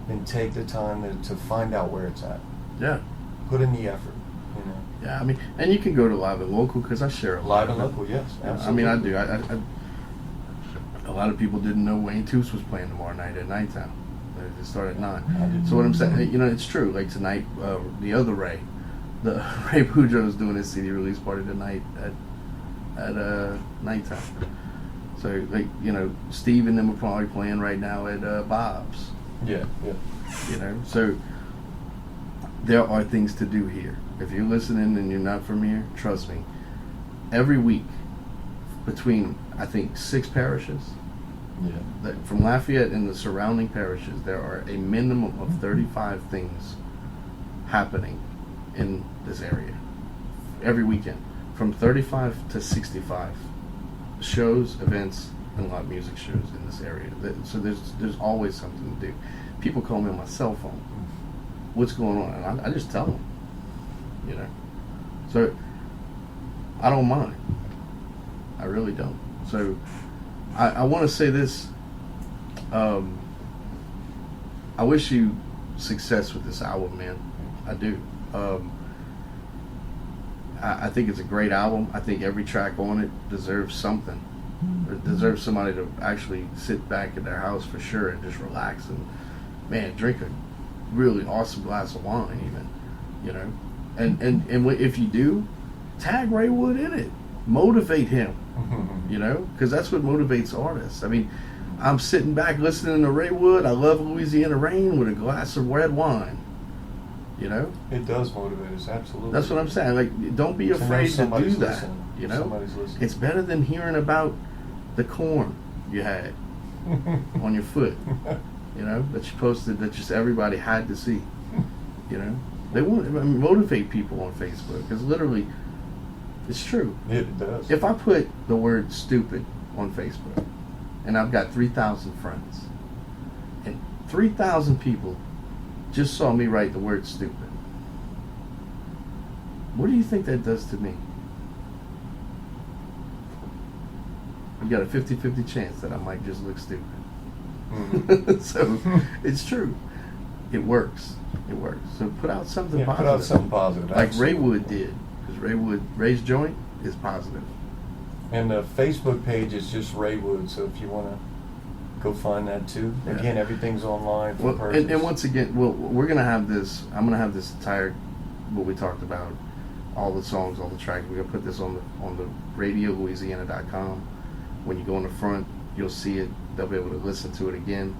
A: then take the time to find out where it's at.
B: Yeah.
A: Put in the effort.
B: Yeah, and you can go to Live and Local, because I share a lot
A: Live and
B: of it.
A: local, yes, absolutely.
B: I do. I a lot of people didn't know Wayne Toos was playing tomorrow night at nighttime. They start at 9.
A: I didn't
B: So what I'm
A: know.
B: saying, it's true. Like tonight, the other Ray, the Ray Boudreaux is doing his CD release party tonight at nighttime. So Steve and them are probably playing right now at Bob's.
A: Yeah.
B: So there are things to do here. If you're listening and you're not from here, trust me. Every week, between I think 6 parishes, from Lafayette and the surrounding parishes, there are a minimum of 35 things happening in this area every weekend, from 35 to 65 shows, events, and live music shows in this area. So there's always something to do. People call me on my cell phone. What's going on? And I just tell them. So I don't mind. I really don't. So I want to say this. I wish you success with this album, man. I do. I think it's a great album. I think every track on it deserves something. It deserves somebody to actually sit back in their house for sure and just relax and, man, drink a really awesome glass of wine even, you know. And if you do, tag Raywood in it. Motivate him, you know, because that's what motivates artists. I mean, I'm sitting back listening to Raywood. I love Louisiana Rain with a glass of red wine. You know,
A: it does motivate us, absolutely.
B: That's what I'm saying. Like, don't be afraid to do that.
A: Listening.
B: You know,
A: Somebody's listening.
B: It's better than hearing about the corn you had on your foot. You know, that you posted that just everybody had to see. You know, they want to motivate people on Facebook because literally, it's true.
A: It does.
B: If I put the word stupid on Facebook, and I've got 3,000 friends, and 3,000 people just saw me write the word stupid, what do you think that does to me? You got a 50-50 chance that I might just look stupid.
A: Mm-hmm.
B: So it's true. It works. It works. So put out something positive.
A: Put out something positive.
B: Like
A: absolutely.
B: Raywood did. Because Ray's joint is positive.
A: And the Facebook page is just Raywood, so if you want to go find that too.
B: Yeah.
A: Again, everything's online for
B: Well,
A: purchase.
B: and once again, we're going to have this, I'm going to have this entire, what we talked about, all the songs, all the tracks, we're going to put this on the RadioLouisiana.com. When you go in the front, you'll see it. They'll be able to listen to it again.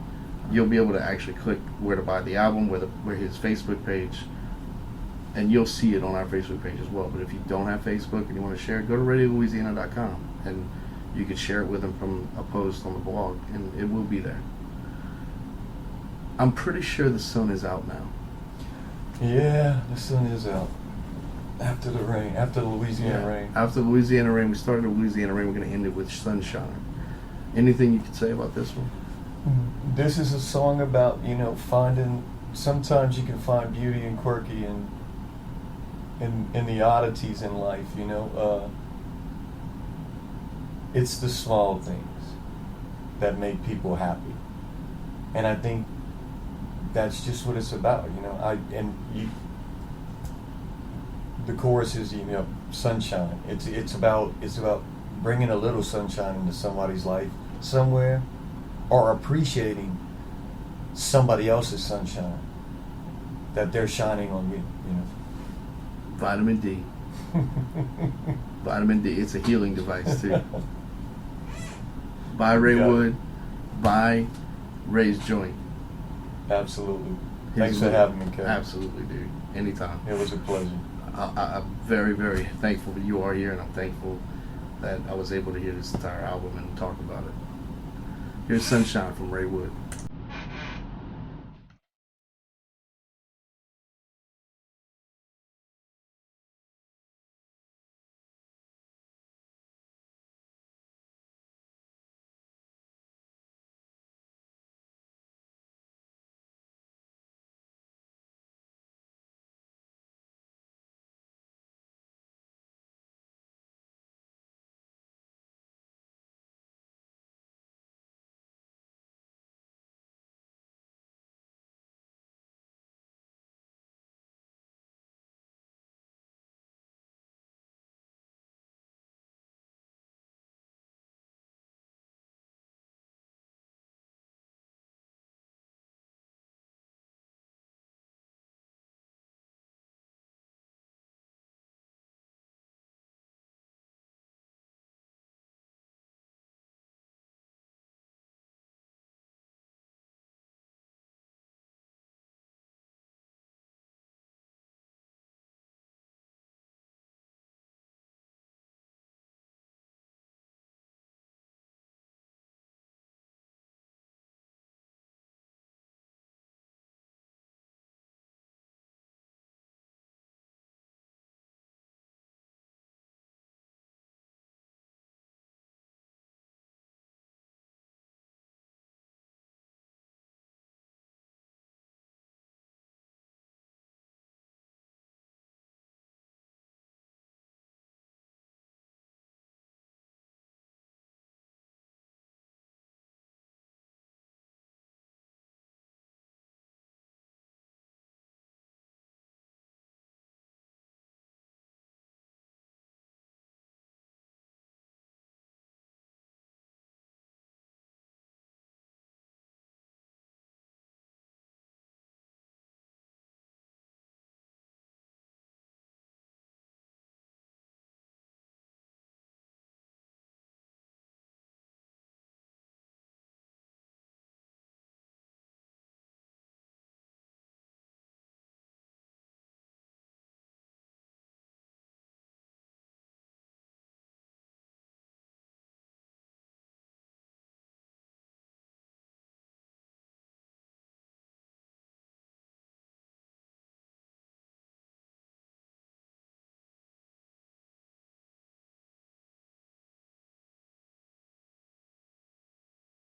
B: You'll be able to actually click where to buy the album, where his Facebook page, and you'll see it on our Facebook page as well. But if you don't have Facebook and you want to share it, go to RadioLouisiana.com, and you can share it with them from a post on the blog, and it will be there. I'm pretty sure the sun is out now.
A: Yeah, the sun is out. After the rain, after the Louisiana rain.
B: After the Louisiana rain, we started with Louisiana rain. We're going to end it with sunshine. Anything you could say about this one?
A: This is a song about, finding. Sometimes you can find beauty and quirky in the oddities in life. It's the small things that make people happy, and I think that's just what it's about. The chorus is, sunshine. It's about bringing a little sunshine into somebody's life somewhere, or appreciating somebody else's sunshine that they're shining on you.
B: Vitamin D. Vitamin D. It's a healing device too. Buy Raywood. Buy Ray's joint.
A: Absolutely. Thanks for having me, Kevin.
B: Absolutely, dude. Anytime.
A: It was a pleasure.
B: I'm very, very thankful that you are here, and I'm thankful that I was able to hear this entire album and talk about it. Here's Sunshine from Raywood.